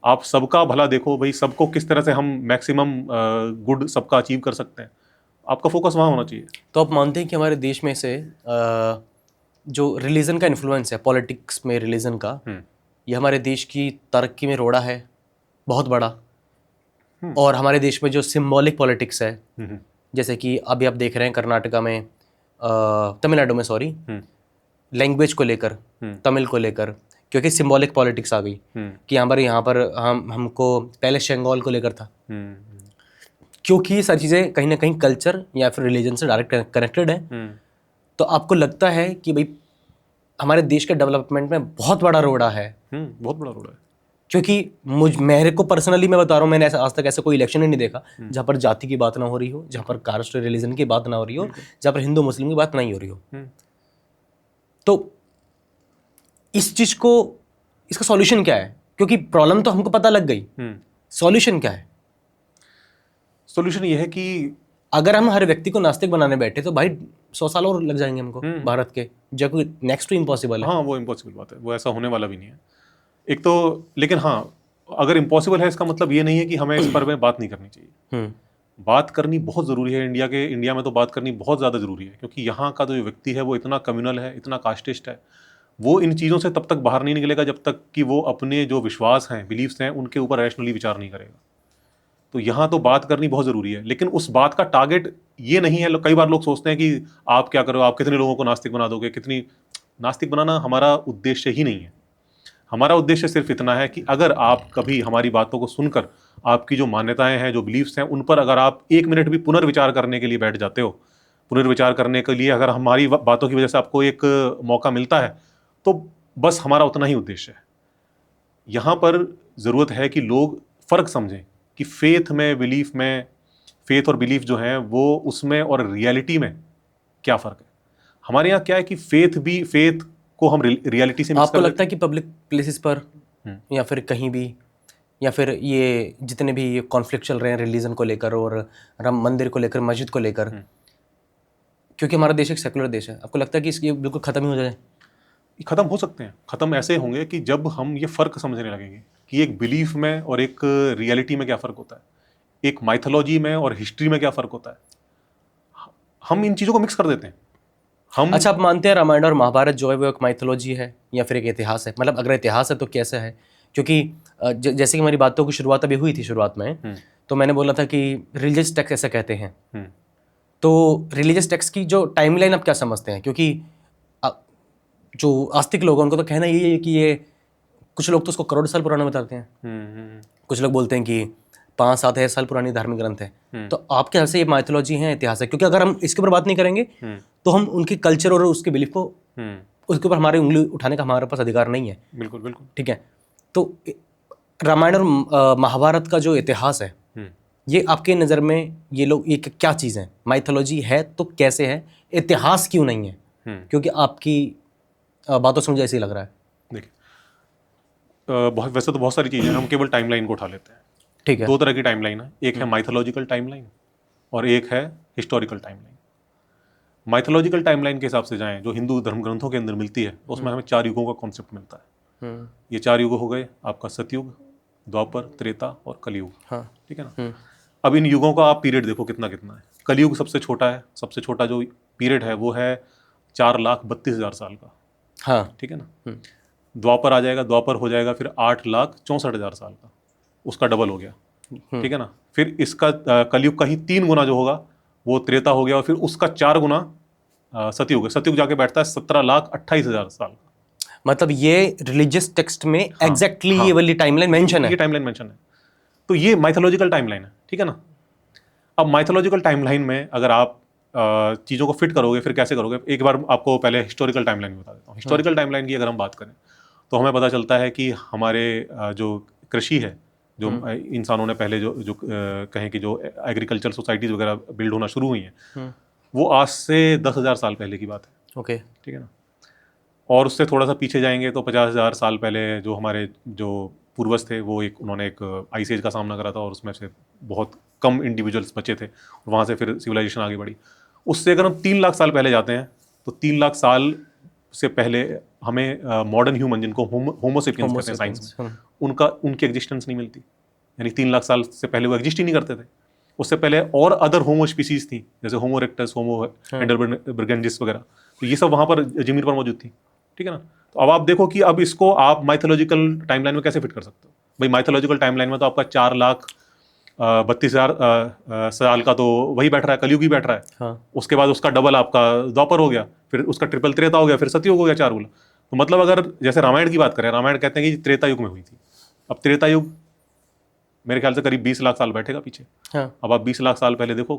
आप सबका भला देखो, भाई सबको किस तरह से हम मैक्सिमम गुड सबका अचीव कर सकते हैं, आपका फोकस वहाँ होना चाहिए। तो आप मानते हैं कि हमारे देश में से जो रिलीजन का इन्फ्लुएंस है पॉलिटिक्स में, रिलीजन का, ये हमारे देश की तरक्की में रोड़ा है बहुत बड़ा। और हमारे देश में जो सिंबॉलिक पॉलिटिक्स है, जैसे कि अभी आप देख रहे हैं कर्नाटका में, तमिलनाडु में सॉरी, लैंग्वेज को लेकर, तमिल को लेकर, क्योंकि सिंबॉलिक पॉलिटिक्स आ गई कि यहाँ पर हमको पहले शेंगोल को लेकर था, क्योंकि ये सारी चीज़ें कहीं ना कहीं कल्चर या फिर रिलीजन से डायरेक्ट कनेक्टेड है। तो आपको लगता है कि भाई हमारे देश के डेवलपमेंट में बहुत बड़ा रोड़ा है? बहुत बड़ा रोड़ा है, क्योंकि मेरे को पर्सनली मैं बता रहा हूँ, मैंने आज तक ऐसा कोई इलेक्शन ही नहीं देखा जहाँ पर जाति की बात ना हो रही हो, जहाँ पर कास्ट रिलीजन की बात ना हो रही हो, जहाँ पर हिंदू मुस्लिम की बात नहीं हो रही हो। तो इस चीज को, इसका सॉल्यूशन क्या है? क्योंकि प्रॉब्लम तो हमको पता लग गई, सॉल्यूशन क्या है? सॉल्यूशन ये है कि अगर हम हर व्यक्ति को नास्तिक बनाने बैठे तो भाई 100 साल और लग जाएंगे हमको भारत के, जो कोई नेक्स्ट टू इम्पॉसिबल है। हाँ, वो इम्पॉसिबल बात है, वो ऐसा होने वाला भी नहीं है एक तो। लेकिन हाँ, अगर इम्पॉसिबल है इसका मतलब ये नहीं है कि हमें इस पर में बात नहीं करनी चाहिए। बात करनी बहुत ज़रूरी है। इंडिया में तो बात करनी बहुत ज़्यादा ज़रूरी है, क्योंकि यहाँ का जो व्यक्ति है वो इतना कम्युनल है, इतना कास्टिस्ट है। वो इन चीज़ों से तब तक बाहर नहीं निकलेगा जब तक कि वो अपने जो विश्वास हैं, बिलीफ्स हैं, उनके ऊपर रैशनली विचार नहीं करेगा। तो यहाँ तो बात करनी बहुत ज़रूरी है, लेकिन उस बात का टारगेट ये नहीं है। कई बार लोग सोचते हैं कि आप क्या करो, आप कितने लोगों को नास्तिक बना दोगे, कितनी। नास्तिक बनाना हमारा उद्देश्य ही नहीं है। हमारा उद्देश्य सिर्फ इतना है कि अगर आप कभी हमारी बातों को सुनकर आपकी जो मान्यताएं हैं, जो बिलीफ्स हैं, उन पर अगर आप एक मिनट भी पुनर्विचार करने के लिए बैठ जाते हो, पुनर्विचार करने के लिए अगर हमारी बातों की वजह से आपको एक मौका मिलता है, तो बस हमारा उतना ही उद्देश्य है। यहाँ पर ज़रूरत है कि लोग फ़र्क समझें कि फेथ में, बिलीफ में, फेथ और बिलीफ जो हैं वो उसमें और रियलिटी में क्या फ़र्क है। हमारे यहाँ क्या है कि फेथ को हम रियलिटी से मिक्स आपको लगता है कि पब्लिक प्लेसेस पर या फिर कहीं भी, या फिर ये जितने भी ये कॉन्फ्लिक्ट चल रहे हैं रिलीजन को लेकर और राम मंदिर को लेकर, मस्जिद को लेकर, क्योंकि हमारा देश एक सेकुलर देश है, आपको लगता है कि इसकी बिल्कुल ख़त्म ही हो जाए? ख़त्म हो सकते हैं। ख़त्म ऐसे होंगे कि जब हम ये फ़र्क समझने लगेंगे कि एक बिलीफ में और एक रियलिटी में क्या फ़र्क होता है, एक माइथोलॉजी में और हिस्ट्री में क्या फ़र्क होता है। हम इन चीज़ों को मिक्स कर देते हैं। अच्छा, आप मानते हैं रामायण और महाभारत जो है वो एक माइथोलॉजी है या फिर एक इतिहास है? मतलब अगर इतिहास है तो कैसे है? क्योंकि जैसे कि हमारी बातों की शुरुआत अभी हुई थी, शुरुआत में तो मैंने बोला था कि रिलीजियस टेक्स्ट ऐसे कहते हैं। तो रिलीजियस टेक्स्ट की जो टाइमलाइन आप क्या समझते हैं? क्योंकि जो आस्तिक लोग हैं उनको तो कहना यही है कि ये, कुछ लोग तो उसको करोड़ साल पुराना बताते हैं, कुछ लोग बोलते हैं कि 5-7 हज़ार साल पुरानी धार्मिक ग्रंथ है। तो आपके ख्याल से ये माइथोलॉजी है, इतिहास है? क्योंकि अगर हम इसके ऊपर बात नहीं करेंगे तो हम उनके कल्चर और उसके बिलीफ को, उसके ऊपर हमारी उंगली उठाने का हमारे पास अधिकार नहीं है। बिल्कुल बिल्कुल, ठीक है। तो रामायण और महाभारत का जो इतिहास है, ये आपके नज़र में ये लोग, ये क्या चीज़ है? माइथोलॉजी है तो कैसे है, इतिहास क्यों नहीं है? क्योंकि आपकी बातों से मुझे ऐसे ही लग रहा है। देखिए, वैसे तो बहुत सारी चीज़ें, हम केवल टाइमलाइन को उठा लेते हैं। ठीक है। 2 तरह की टाइमलाइन है, एक है माइथोलॉजिकल टाइमलाइन और एक है हिस्टोरिकल टाइमलाइन। माइथोलॉजिकल टाइमलाइन के हिसाब से जाएं, जो हिंदू धर्म ग्रंथों के अंदर मिलती है, उसमें हमें 4 युगों का कॉन्सेप्ट मिलता है। ये 4 युग हो गए आपका सतयुग, द्वापर, त्रेता और कलयुग। हाँ, ठीक है ना। अब इन युगों का आप पीरियड देखो कितना कितना है। कलयुग सबसे छोटा है, सबसे छोटा जो पीरियड है वो है 4,32,000 साल का, हाँ। ठीक है ना। द्वापर आ जाएगा, द्वापर हो जाएगा फिर 8,64,000 साल का, उसका डबल हो गया, ठीक है ना। फिर इसका कलयुग का ही 3 गुना जो होगा वो त्रेता हो गया, और फिर उसका 4 गुना सतयुग है। सतयुग जाके बैठता है 17,28,000 साल का। मतलब ये रिलीजियस टेक्स्ट में एग्जैक्टली हाँ, ये वाली टाइमलाइन मेंशन है। ये टाइमलाइन मेंशन है। तो ये माइथोलॉजिकल टाइमलाइन है, ठीक है ना। अब माइथोलॉजिकल टाइमलाइन में अगर आप चीज़ों को फिट करोगे, फिर कैसे करोगे? एक बार आपको पहले हिस्टोरिकल टाइमलाइन बता देता हूँ। हिस्टोरिकल टाइमलाइन की अगर हम बात करें तो हमें पता चलता है कि हमारे जो कृषि है, जो इंसानों ने पहले जो कहें कि जो एग्रीकल्चर सोसाइटीज़ वगैरह बिल्ड होना शुरू हुई हैं, वो आज से 10,000 साल पहले की बात है। ओके, ठीक है ना। और उससे थोड़ा सा पीछे जाएंगे तो 50,000 साल पहले जो हमारे जो पूर्वज थे वो उन्होंने एक आइस एज का सामना करा था, और उसमें से बहुत कम इंडिविजुअल्स बचे थे, और वहाँ से फिर सिविलाइजेशन आगे बढ़ी। उससे अगर हम 3 लाख साल पहले जाते हैं तो 3 लाख साल से पहले हमें मॉडर्न ह्यूमन, जिनको होमोसेपियंस कहते हैं साइंस में, उनकी एग्जिस्टेंस नहीं मिलती। यानी 3 लाख साल से पहले वो एग्जिस्ट ही नहीं करते थे। उससे पहले और अदर होमो स्पीसीज थी, जैसे होमो इरेक्टस, होमो हेंडेलबर्गेंजिस वगैरह, तो ये सब वहाँ पर जमीन पर मौजूद थी, ठीक है ना। तो अब आप देखो कि अब इसको आप माइथोलॉजिकल टाइमलाइन में कैसे फिट कर सकते हो। भाई माइथोलॉजिकल टाइमलाइन में तो आपका 4,32,000 साल का तो वही बैठ रहा है, कलयुग ही बैठ रहा है। हाँ। उसके बाद उसका डबल आपका द्वापर हो गया, फिर उसका ट्रिपल त्रेता हो गया, फिर सतयुग हो गया, 4 गुना। तो मतलब अगर जैसे रामायण की बात करें, रामायण कहते हैं कि त्रेता युग में हुई थी। अब त्रेता युग मेरे ख्याल से करीब 20 लाख साल बैठेगा पीछे। हाँ। अब आप 20 लाख साल पहले देखो,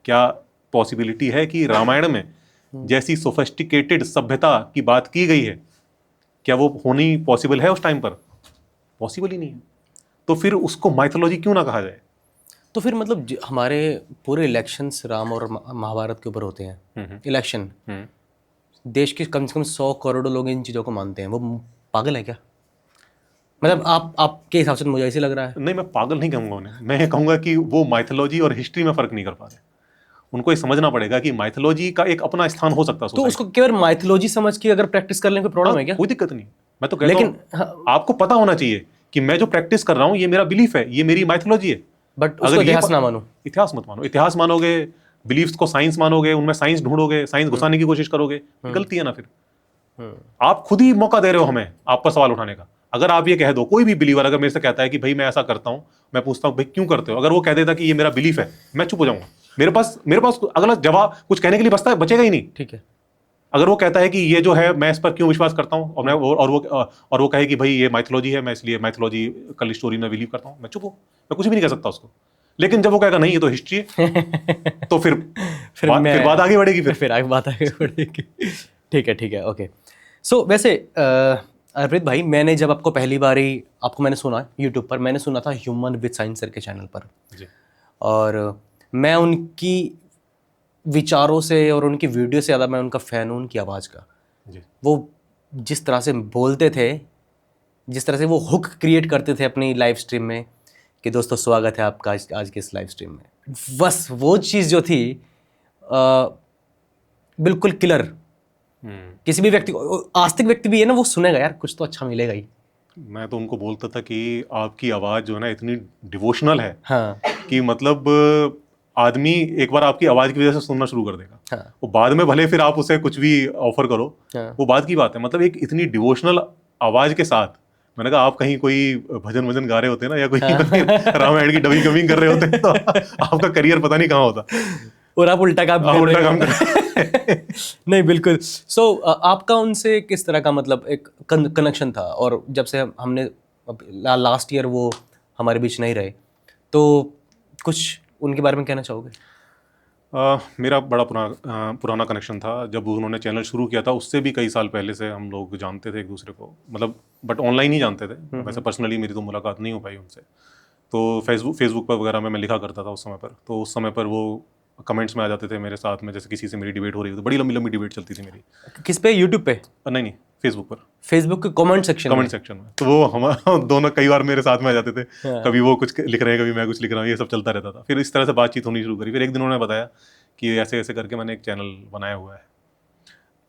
क्या पॉसिबिलिटी है कि रामायण में जैसी सोफिस्टिकेटेड सभ्यता की बात की गई है, क्या वो होनी पॉसिबल है उस टाइम पर? पॉसिबल ही नहीं है। तो फिर उसको माइथोलॉजी क्यों ना कहा जाए? तो फिर मतलब हमारे पूरे इलेक्शंस राम और महाभारत के ऊपर होते हैं। इलेक्शन, देश के कम से कम 100 करोड़ लोग इन चीज़ों को मानते हैं। वो पागल है क्या? मतलब आपके हिसाब से तो मुझे ऐसे लग रहा है। नहीं, मैं पागल नहीं कहूंगा उन्हें, मैं ये कहूंगा कि वो माइथोलॉजी और हिस्ट्री में फर्क नहीं कर पा रहे। उनको ये समझना पड़ेगा कि माइथोलॉजी का एक अपना स्थान हो सकता है तो उसको केवल माइथोलॉजी समझ के अगर प्रैक्टिस कर लें कोई प्रॉब्लम है क्या? कोई दिक्कत नहीं। मैं तो कहता लेकिन हूं आपको पता होना चाहिए कि मैं जो प्रैक्टिस कर रहा हूं ये मेरा बिलीफ है, ये मेरी माइथोलॉजी है। बट उसको इतिहास ना मानो। इतिहास मत मानो। इतिहास मानोगे, बिलीफ्स को साइंस मानोगे, उनमें साइंस ढूंढोगे, साइंस घुसाने की कोशिश करोगे, गलती है ना। फिर आप खुद ही मौका दे रहे हो हमें आप पर सवाल उठाने का। अगर आप ये कह दो, कोई भी बिलीवर अगर मेरे से कहता है कि भाई मैं ऐसा करता हूं, मैं पूछता हूं भाई क्यों करते हो, अगर वो कह देता कि ये मेरा बिलीफ है, मैं चुप हो जाऊंगा। मेरे पास अगला जवाब कुछ कहने के लिए बचेगा ही नहीं। ठीक है। अगर वो कहता है कि ये जो है मैं इस पर क्यों विश्वास करता हूं, और वो कहे कि भाई ये माइथोलॉजी है, मैं इसलिए माइथोलॉजिकल स्टोरी में बिलीव करता हूं, मैं चुप हूं, मैं कुछ भी नहीं कह सकता उसको। लेकिन जब वो कहेगा नहीं ये तो हिस्ट्री है, तो फिर बात आगे बढ़ेगी। फिर आगे बात आगे बढ़ेगी। ठीक है, ओके। सो वैसे अर्पित भाई, मैंने जब आपको पहली बार ही मैंने सुना यूट्यूब पर, मैंने सुना था ह्यूमन विद साइंस सर के चैनल पर जी। और मैं उनकी विचारों से और उनकी वीडियो से ज़्यादा मैं उनका फ़ैन हूँ उनकी आवाज़ का। जी। वो जिस तरह से बोलते थे, जिस तरह से वो हुक क्रिएट करते थे अपनी लाइव स्ट्रीम में कि दोस्तों स्वागत है आपका आज के इस लाइव स्ट्रीम में, बस वो चीज़ जो थी बिल्कुल किलर। किसी भी व्यक्ति को, आस्तिक व्यक्ति भी है ना, वो सुनेगा यार कुछ तो अच्छा मिलेगा ही। मैं तो उनको बोलता था कि आपकी आवाज़ जो है ना इतनी डिवोशनल है, हाँ। कि मतलब आदमी एक बार आपकी आवाज़ की वजह से सुनना शुरू कर देगा। हाँ। वो बाद में भले फिर आप उसे कुछ भी ऑफर करो, हाँ। वो बात की बात है। मतलब एक इतनी डिवोशनल आवाज़ के साथ, मैंने कहा आप कहीं कोई भजन गा रहे होते ना, या कोई रामायण की डबिंग कमिंग कर रहे होते तो आपका करियर पता नहीं कहाँ होता, और आप उल्टा काम कर नहीं, बिल्कुल। सो आपका उनसे किस तरह का मतलब एक कनेक्शन था, और जब से हमने लास्ट ईयर वो हमारे बीच नहीं रहे, तो कुछ उनके बारे में कहना चाहोगे? मेरा बड़ा पुराना कनेक्शन था। जब उन्होंने चैनल शुरू किया था उससे भी कई साल पहले से हम लोग जानते थे एक दूसरे को, मतलब बट ऑनलाइन ही जानते थे। वैसे पर्सनली मेरी तो मुलाकात नहीं हो पाई उनसे। तो फेसबुक पर वगैरह में मैं लिखा करता था उस समय पर। तो उस समय पर वो कमेंट्स में आ जाते थे मेरे साथ में, जैसे किसी से मेरी डिबेट हो रही थी, बड़ी लंबी लंबी डिबेट चलती थी मेरी। किस पे? यूट्यूब पे? नहीं, फेसबुक पर। फेसबुक के कमेंट सेक्शन में। तो वो हम दोनों कई बार मेरे साथ में आ जाते थे। कभी वो कुछ लिख रहे हैं, कभी मैं कुछ लिख रहा हूँ, ये सब चलता रहता था। फिर इस तरह से बातचीत होनी शुरू करी। फिर एक दिन उन्होंने बताया कि ऐसे ऐसे करके मैंने एक चैनल बनाया हुआ है।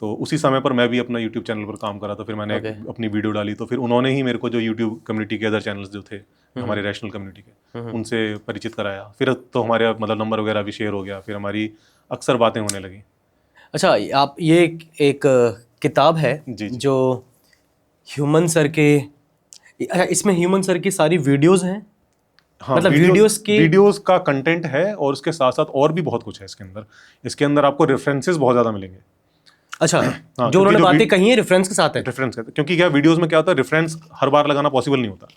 तो उसी समय पर मैं भी अपना यूट्यूब चैनल पर काम कर रहा था, फिर मैंने अपनी वीडियो डाली, तो फिर उन्होंने ही मेरे को जो यूट्यूब कम्युनिटी के अदर चैनल्स जो थे हमारे रैशनल कम्युनिटी के, उनसे परिचित कराया। फिर तो हमारे मतलब नंबर वगैरह भी शेयर हो गया, फिर हमारी अक्सर बातें होने लगी। अच्छा, आप ये एक किताब है जी। जो ह्यूमन सर के, अच्छा इसमें ह्यूमन सर की सारी वीडियोस हैं? हाँ, मतलब वीडियोस का कंटेंट है, और उसके साथ साथ और भी बहुत कुछ है इसके अंदर। इसके अंदर आपको रेफरेंसेस बहुत ज़्यादा मिलेंगे। अच्छा, हाँ, जो उन्होंने बातें कही हैं रेफरेंस के साथ है? रेफरेंस कहते हैं, क्योंकि क्या वीडियोस में क्या होता है, रेफरेंस हर बार लगाना पॉसिबल नहीं होता,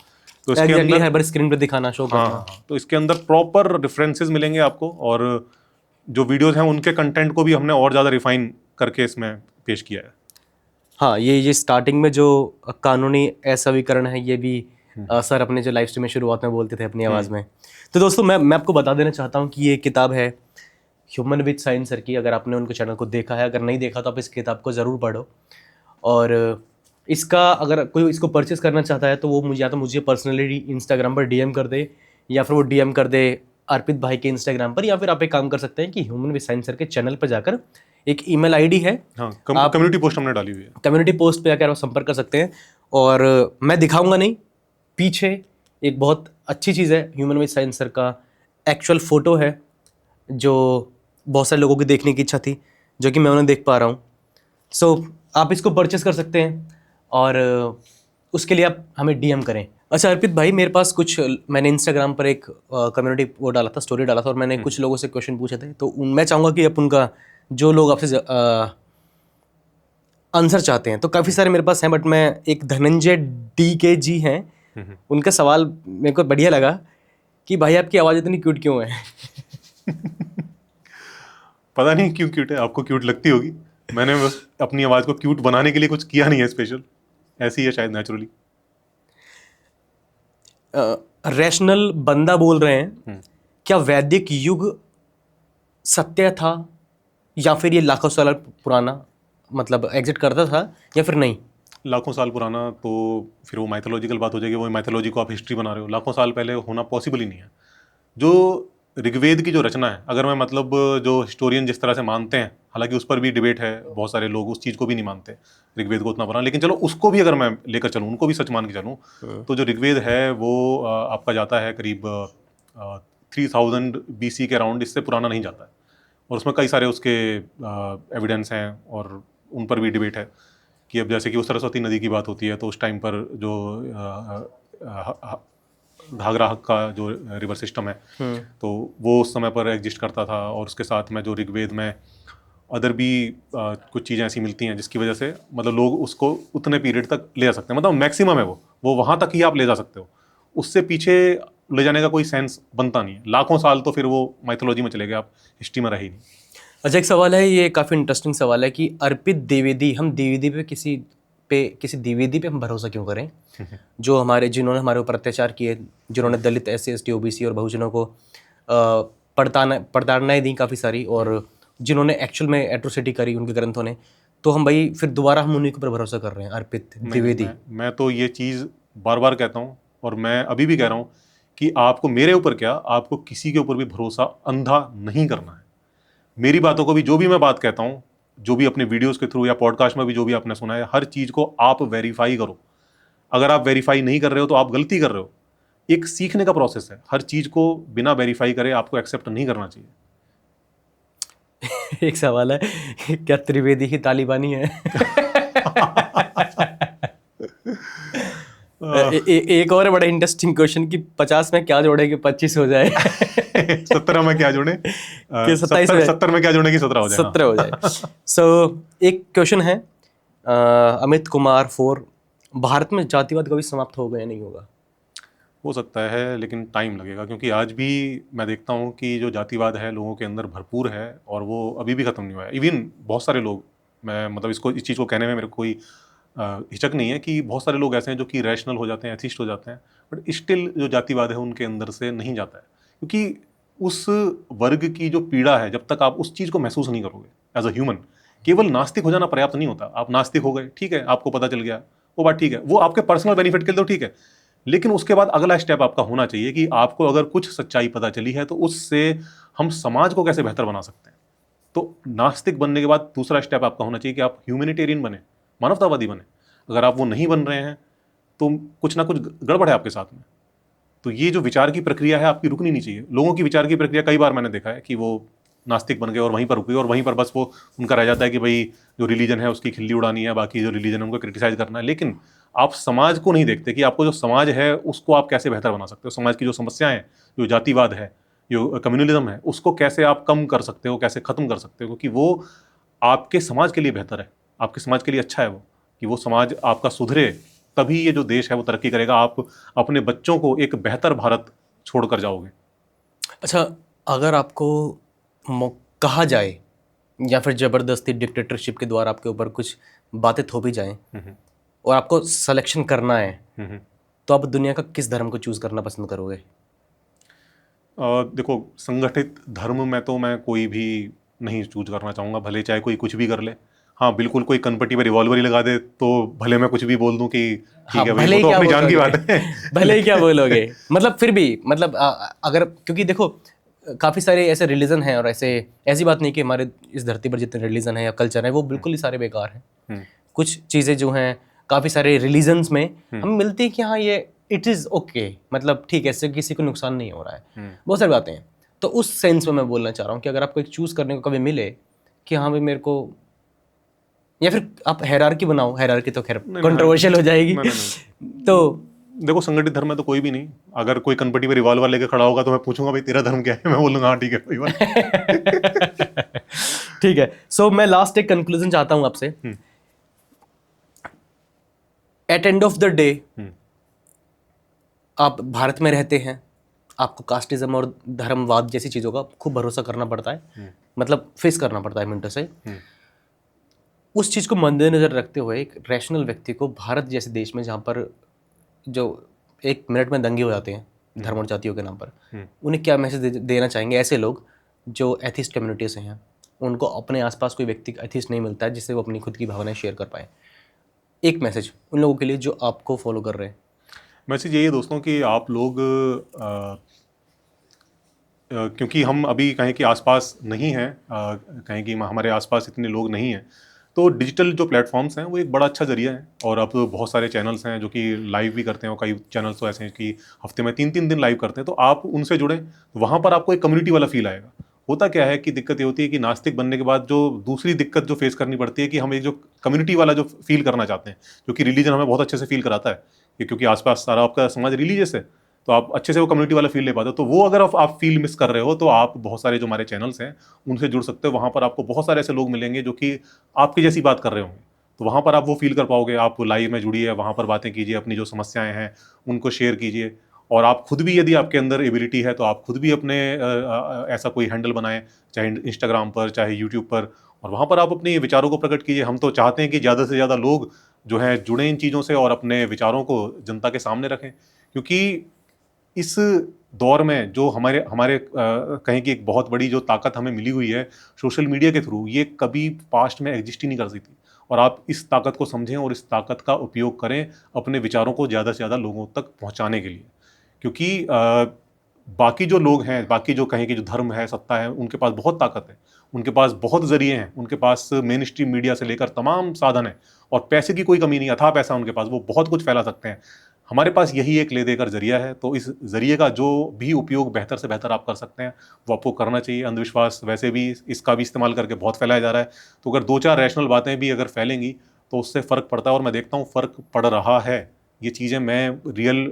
तो इसके एग्जैक्टली, अंदर हर बार स्क्रीन पे दिखाना, शो हाँ, करना। हाँ, तो इसके अंदर प्रॉपर रेफरेंसेस मिलेंगे आपको, और जो वीडियोस हैं उनके कंटेंट को भी हमने और ज़्यादा रिफाइन करके इसमें पेश किया है। हाँ, ये स्टार्टिंग में जो कानूनी असवीकरण है, ये भी सर अपने जो लाइव स्ट्रीम में शुरुआत में बोलते थे अपनी आवाज़ में। तो दोस्तों मैं आपको बता देना चाहता हूँ कि ये किताब है ह्यूमन विद साइंस सर की। अगर आपने उनके चैनल को देखा है, अगर नहीं देखा तो आप इस किताब को ज़रूर पढ़ो। और इसका अगर कोई इसको परचेस करना चाहता है तो वो मुझे, या तो मुझे पर्सनली इंस्टाग्राम पर डीएम कर दे, या फिर वो डीएम कर दे अर्पित भाई के इंस्टाग्राम पर, या फिर आप एक काम कर सकते हैं कि ह्यूमन विद साइंस सर के चैनल पर जाकर एक ईमेल आईडी है, हाँ, कम्युनिटी पोस्ट हमने डाली हुई है, कम्युनिटी पोस्ट पे जाकर आप संपर्क कर सकते हैं। और मैं दिखाऊंगा नहीं, पीछे एक बहुत अच्छी चीज़ है, ह्यूमन विद साइंस सर का एक्चुअल फ़ोटो है, जो बहुत सारे लोगों की देखने की इच्छा थी, जो कि मैं उन्हें देख पा रहा हूँ। सो आप इसको परचेस कर सकते हैं, और उसके लिए आप हमें डीएम करें। अच्छा अर्पित भाई, मेरे पास कुछ, मैंने इंस्टाग्राम पर एक कम्युनिटी वो डाला था, स्टोरी डाला था, और मैंने कुछ लोगों से क्वेश्चन पूछे थे, तो मैं चाहूँगा कि आप उनका, जो लोग आपसे आंसर चाहते हैं, तो काफ़ी सारे मेरे पास हैं, बट मैं एक धनंजय डी के जी हैं, उनका सवाल मेरे को बढ़िया लगा कि भाई आपकी आवाज़ इतनी क्यूट क्यों है? पता नहीं क्यों क्यूट है, आपको क्यूट लगती होगी। मैंने बस अपनी आवाज़ को क्यूट बनाने के लिए कुछ किया नहीं है स्पेशल, ऐसी ही है शायद नेचुरली। रैशनल बंदा बोल रहे हैं, क्या वैदिक युग सत्य था, या फिर ये लाखों साल पुराना मतलब एग्जिट करता था, या फिर नहीं? लाखों साल पुराना तो फिर वो माइथोलॉजिकल बात हो जाएगी, वो माइथोलॉजी को आप हिस्ट्री बना रहे हो, लाखों साल पहले होना पॉसिबल ही नहीं है। जो ऋग्वेद की जो रचना है, अगर मैं मतलब जो हिस्टोरियन जिस तरह से मानते हैं, हालांकि उस पर भी डिबेट है, बहुत सारे लोग उस चीज़ को भी नहीं मानते ऋग्वेद को उतना पुराना, लेकिन चलो उसको भी अगर मैं लेकर चलूँ, उनको भी सच मान के चलूँ, तो जो ऋग्वेद है वो आपका जाता है करीब 3000 BC के अराउंड, इससे पुराना नहीं जाता है, और उसमें कई सारे उसके एविडेंस हैं, और उन पर भी डिबेट है कि अब जैसे कि वो सरस्वती नदी की बात होती है, तो उस टाइम पर जो घाघरा का जो रिवर सिस्टम है, तो वो उस समय पर एग्जिस्ट करता था, और उसके साथ में जो ऋग्वेद में अदर भी कुछ चीज़ें ऐसी मिलती हैं जिसकी वजह से मतलब लोग उसको उतने पीरियड तक ले जा सकते हैं, मतलब मैक्सिमम है वो वहाँ तक ही आप ले जा सकते हो, उससे पीछे ले जाने का कोई सेंस बनता नहीं है। लाखों साल तो फिर वो माइथोलॉजी में चले गए, आप हिस्ट्री में रही नहीं। अच्छा, एक सवाल है, ये काफ़ी इंटरेस्टिंग सवाल है कि अर्पित द्विवेदी, हम द्विवेदी पे किसी द्विवेदी पे हम भरोसा क्यों करें, जो जिन्होंने हमारे ऊपर अत्याचार किए, जिन्होंने दलित, SC ST OBC और बहुजनों को प्रताड़नाएं दी काफ़ी सारी, और जिन्होंने एक्चुअल में एट्रोसिटी करी उनके ग्रंथों ने, तो हम भाई फिर दोबारा हम उन्हीं के ऊपर भरोसा कर रहे हैं, अर्पित द्विवेदी? मैं तो ये चीज़ बार बार कहता हूँ, और मैं अभी भी कह रहा हूँ कि आपको मेरे ऊपर क्या, आपको किसी के ऊपर भी भरोसा अंधा नहीं करना है। मेरी बातों को भी, जो भी मैं बात कहता हूँ, जो भी अपने वीडियोस के थ्रू या पॉडकास्ट में भी जो भी आपने सुना है, हर चीज़ को आप वेरीफाई करो। अगर आप वेरीफाई नहीं कर रहे हो तो आप गलती कर रहे हो। एक सीखने का प्रोसेस है, हर चीज़ को बिना वेरीफाई करे आपको एक्सेप्ट नहीं करना चाहिए। एक सवाल है, क्या त्रिवेदी ही तालिबानी है? एक और बड़ा इंटरेस्टिंग क्वेश्चन कि 50 में क्या जोड़े कि 25 हो जाए? 17 में क्या जोड़े कि 27 70 में क्या जोड़े कि 17 हो जाए? 17 हो जाए। सो एक क्वेश्चन है, अमित कुमार 4, भारत में जातिवाद कभी समाप्त होगा या नहीं होगा? हो सकता है, लेकिन टाइम लगेगा, क्योंकि आज भी मैं देखता हूँ कि जो जातिवाद है लोगों के अंदर भरपूर है, और वो अभी भी ख़त्म नहीं हुआ है। इवन बहुत सारे लोग, मैं मतलब इस चीज़ को कहने में मेरे को कोई हिचक नहीं है कि बहुत सारे लोग ऐसे हैं जो कि रैशनल हो जाते हैं, एथिस्ट हो जाते हैं, बट स्टिल जो जातिवाद है उनके अंदर से नहीं जाता है, क्योंकि उस वर्ग की जो पीड़ा है, जब तक आप उस चीज़ को महसूस नहीं करोगे एज अ ह्यूमन, केवल नास्तिक हो जाना पर्याप्त नहीं होता। आप नास्तिक हो गए, ठीक है, आपको पता चल गया, वो बात ठीक है, वो आपके पर्सनल बेनिफिट के लिए तो ठीक है, लेकिन उसके बाद अगला स्टेप आपका होना चाहिए कि आपको अगर कुछ सच्चाई पता चली है तो उससे हम समाज को कैसे बेहतर बना सकते हैं। तो नास्तिक बनने के बाद दूसरा स्टेप आपका होना चाहिए कि आप ह्यूमैनिटेरियन बने, मानवतावादी बने। अगर आप वो नहीं बन रहे हैं तो कुछ ना कुछ गड़बड़ है आपके साथ में। तो ये जो विचार की प्रक्रिया है आपकी रुकनी नहीं चाहिए। लोगों की विचार की प्रक्रिया कई बार मैंने देखा है कि वो नास्तिक बन गए और वहीं पर रुक गए, और वहीं पर बस वो उनका रह जाता है कि भाई जो रिलीजन है उसकी खिल्ली उड़ानी है, बाकी जो रिलीजन है उनको क्रिटिसाइज करना है। लेकिन आप समाज को नहीं देखते कि आपको जो समाज है उसको आप कैसे बेहतर बना सकते हो, समाज की जो समस्याएं हैं, जो जातिवाद है, जो कम्युनलिज्म है, उसको कैसे आप कम कर सकते हो, कैसे खत्म कर सकते हो, क्योंकि वो आपके समाज के लिए बेहतर है, आपके समाज के लिए अच्छा है वो, कि वो समाज आपका सुधरे, तभी ये जो देश है वो तरक्की करेगा। आप अपने बच्चों को एक बेहतर भारत छोड़कर जाओगे। अच्छा, अगर आपको कहा जाए या फिर ज़बरदस्ती डिक्टेटरशिप के द्वारा आपके ऊपर कुछ बातें थोपी जाएं और आपको सिलेक्शन करना है, तो आप दुनिया का किस धर्म को चूज़ करना पसंद करोगे? देखो, संगठित धर्म में तो मैं कोई भी नहीं चूज करना चाहूँगा, भले चाहे कोई कुछ भी कर ले। हाँ, बिल्कुल कोई कनपट्टी पे रिवॉल्वर ही लगा दे तो भले मैं कुछ भी बोल दूं कि ठीक हाँ, है भाई, भले वो ही तो क्या अपनी जान की बोलोगे? बात है। भले ही क्या बोलोगे, मतलब फिर भी मतलब अगर, क्योंकि देखो काफ़ी सारे ऐसे रिलीजन हैं और ऐसी बात नहीं कि हमारे इस धरती पर जितने रिलीजन है या कल्चर है वो बिल्कुल ही सारे बेकार हैं। कुछ चीज़ें जो हैं काफ़ी सारे रिलीजन्स में हमें मिलती है कि हाँ ये इट इज़ ओके, मतलब ठीक है, इससे किसी को नुकसान नहीं हो रहा है, बहुत सारी बातें हैं। तो उस सेंस में मैं बोलना चाह रहा हूँ कि अगर आपको एक चूज़ करने को कभी मिले कि हाँ भाई मेरे को, या फिर आप हायरार्की बनाओ, हायरार्की तो खैर कंट्रोवर्शियल हो जाएगी। तो देखो, संगठित धर्म में तो कोई भी नहीं। अगर कोई कनपट्टी पे रिवॉल्वर लेके खड़ा होगा तो मैं पूछूंगा भाई तेरा धर्म क्या है, मैं बोलूंगा हाँ ठीक है कोई बात। ठीक है, सो मैं लास्ट एक कंक्लूजन चाहता हूं आपसे। At end of the day आप भारत में रहते हैं, आपको कास्टिज्म और धर्मवाद जैसी चीज़ों का खूब भरोसा करना पड़ता है, मतलब फेस करना पड़ता है मिनटों से। उस चीज़ को मद्देनजर रखते हुए एक रैशनल व्यक्ति को भारत जैसे देश में, जहाँ पर जो एक मिनट में दंगे हो जाते हैं धर्म और जातियों के नाम पर, उन्हें क्या मैसेज देना चाहेंगे? ऐसे लोग जो एथिस्ट कम्युनिटी से हैं, उनको अपने आसपास कोई व्यक्ति एथिस्ट नहीं मिलता है जिससे वो अपनी खुद की भावनाएं शेयर कर पाए। एक मैसेज उन लोगों के लिए जो आपको फॉलो कर रहे हैं। मैसेज यही है दोस्तों कि आप लोग क्योंकि हम अभी कहें कि आसपास नहीं हैं, कहें कि हमारे आसपास इतने लोग नहीं हैं, तो डिजिटल जो प्लेटफॉर्म्स हैं वो एक बड़ा अच्छा जरिया है। और अब तो बहुत सारे चैनल्स हैं जो कि लाइव भी करते हैं, और कई चैनल्स तो ऐसे हैं कि हफ्ते में 3-3 दिन लाइव करते हैं। तो आप उनसे जुड़ें, वहाँ पर आपको एक कम्युनिटी वाला फील आएगा। होता क्या है कि दिक्कत ये होती है कि नास्तिक बनने के बाद जो दूसरी दिक्कत जो फेस करनी पड़ती है कि हम एक जो कम्युनिटी वाला जो फील करना चाहते हैं, जो कि रिलीजन हमें बहुत अच्छे से फील कराता है, क्योंकि आसपास सारा आपका समाज रिलीजियस है, तो आप अच्छे से वो कम्युनिटी वाला फील ले पाते हो। तो वो अगर आप फील मिस कर रहे हो तो आप बहुत सारे जो हमारे चैनल्स हैं उनसे जुड़ सकते हो। वहाँ पर आपको बहुत सारे ऐसे लोग मिलेंगे जो कि आपकी जैसी बात कर रहे होंगे, तो वहाँ पर आप वो फील कर पाओगे। आप लाइव में जुड़िए, वहाँ पर बातें कीजिए, अपनी जो समस्याएं हैं उनको शेयर कीजिए। और आप खुद भी, यदि आपके अंदर एबिलिटी है तो आप खुद भी अपने ऐसा कोई हैंडल बनाएं, चाहे इंस्टाग्राम पर, चाहे यूट्यूब पर, और वहाँ पर आप अपने विचारों को प्रकट कीजिए। हम तो चाहते हैं कि ज़्यादा से ज़्यादा लोग जो हैं जुड़ें इन चीज़ों से और अपने विचारों को जनता के सामने रखें, क्योंकि इस दौर में जो हमारे हमारे कहें कि एक बहुत बड़ी जो ताकत हमें मिली हुई है सोशल मीडिया के थ्रू, ये कभी पास्ट में एग्जिस्ट ही नहीं कर सकती। और आप इस ताकत को समझें और इस ताकत का उपयोग करें अपने विचारों को ज़्यादा से ज़्यादा लोगों तक पहुंचाने के लिए। क्योंकि बाकी जो लोग हैं, बाकी जो कहें कि जो धर्म है, सत्ता है, उनके पास बहुत ताकत है, उनके पास बहुत जरिए हैं, उनके पास मेन स्ट्रीम मीडिया से लेकर तमाम साधन है, और पैसे की कोई कमी नहीं, अथाह पैसा उनके पास, वो बहुत कुछ फैला सकते हैं। हमारे पास यही एक ले देकर जरिया है, तो इस जरिए का जो भी उपयोग बेहतर से बेहतर आप कर सकते हैं वो आपको करना चाहिए। अंधविश्वास वैसे भी इसका भी इस्तेमाल करके बहुत फैलाया जा रहा है, तो अगर 2-4 रैशनल बातें भी अगर फैलेंगी तो उससे फ़र्क पड़ता है, और मैं देखता हूँ फ़र्क पड़ रहा है। ये चीज़ें मैं रियल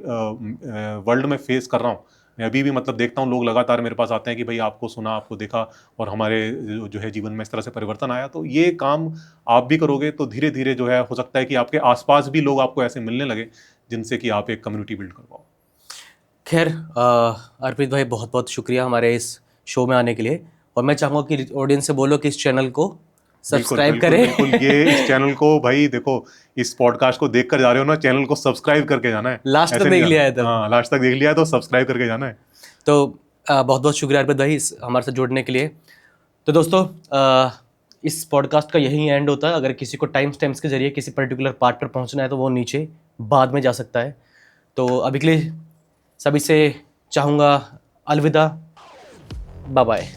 वर्ल्ड में फेस कर रहा हूँ। मैं अभी भी मतलब देखता हूँ लोग लगातार मेरे पास आते हैं कि भाई आपको सुना, आपको देखा, और हमारे जो है जीवन में इस तरह से परिवर्तन आया। तो ये काम आप भी करोगे तो धीरे धीरे जो है हो सकता है कि आपके आसपास भी लोग आपको ऐसे मिलने लगे जिनसे कि आप एक कम्युनिटी बिल्ड कर पाओ। खैर अर्पित भाई, बहुत बहुत शुक्रिया हमारे इस शो में आने के लिए, और मैं चाहूँगा कि ऑडियंस से बोलो कि इस चैनल को सब्सक्राइब करें। बिल्कुल, ये इस चैनल को भाई देखो, इस पॉडकास्ट को देख कर जा रहे हो ना, चैनल को सब्सक्राइब करके जाना है। लास्ट तक ऐसे देख नहीं लिया है जाना। तब। हाँ, लास्ट तक देख लिया है तो सब्सक्राइब करके जाना है। तो बहुत बहुत शुक्रिया अर्पित भाई हमारे साथ जुड़ने के लिए। तो दोस्तों, इस पॉडकास्ट का यही एंड होता है। अगर किसी को टाइम स्टैम्प्स के जरिए किसी पर्टिकुलर पार्ट पर पहुंचना है तो वो नीचे बाद में जा सकता है। तो अभी के लिए सभी से चाहूँगा अलविदा, बाय बाय।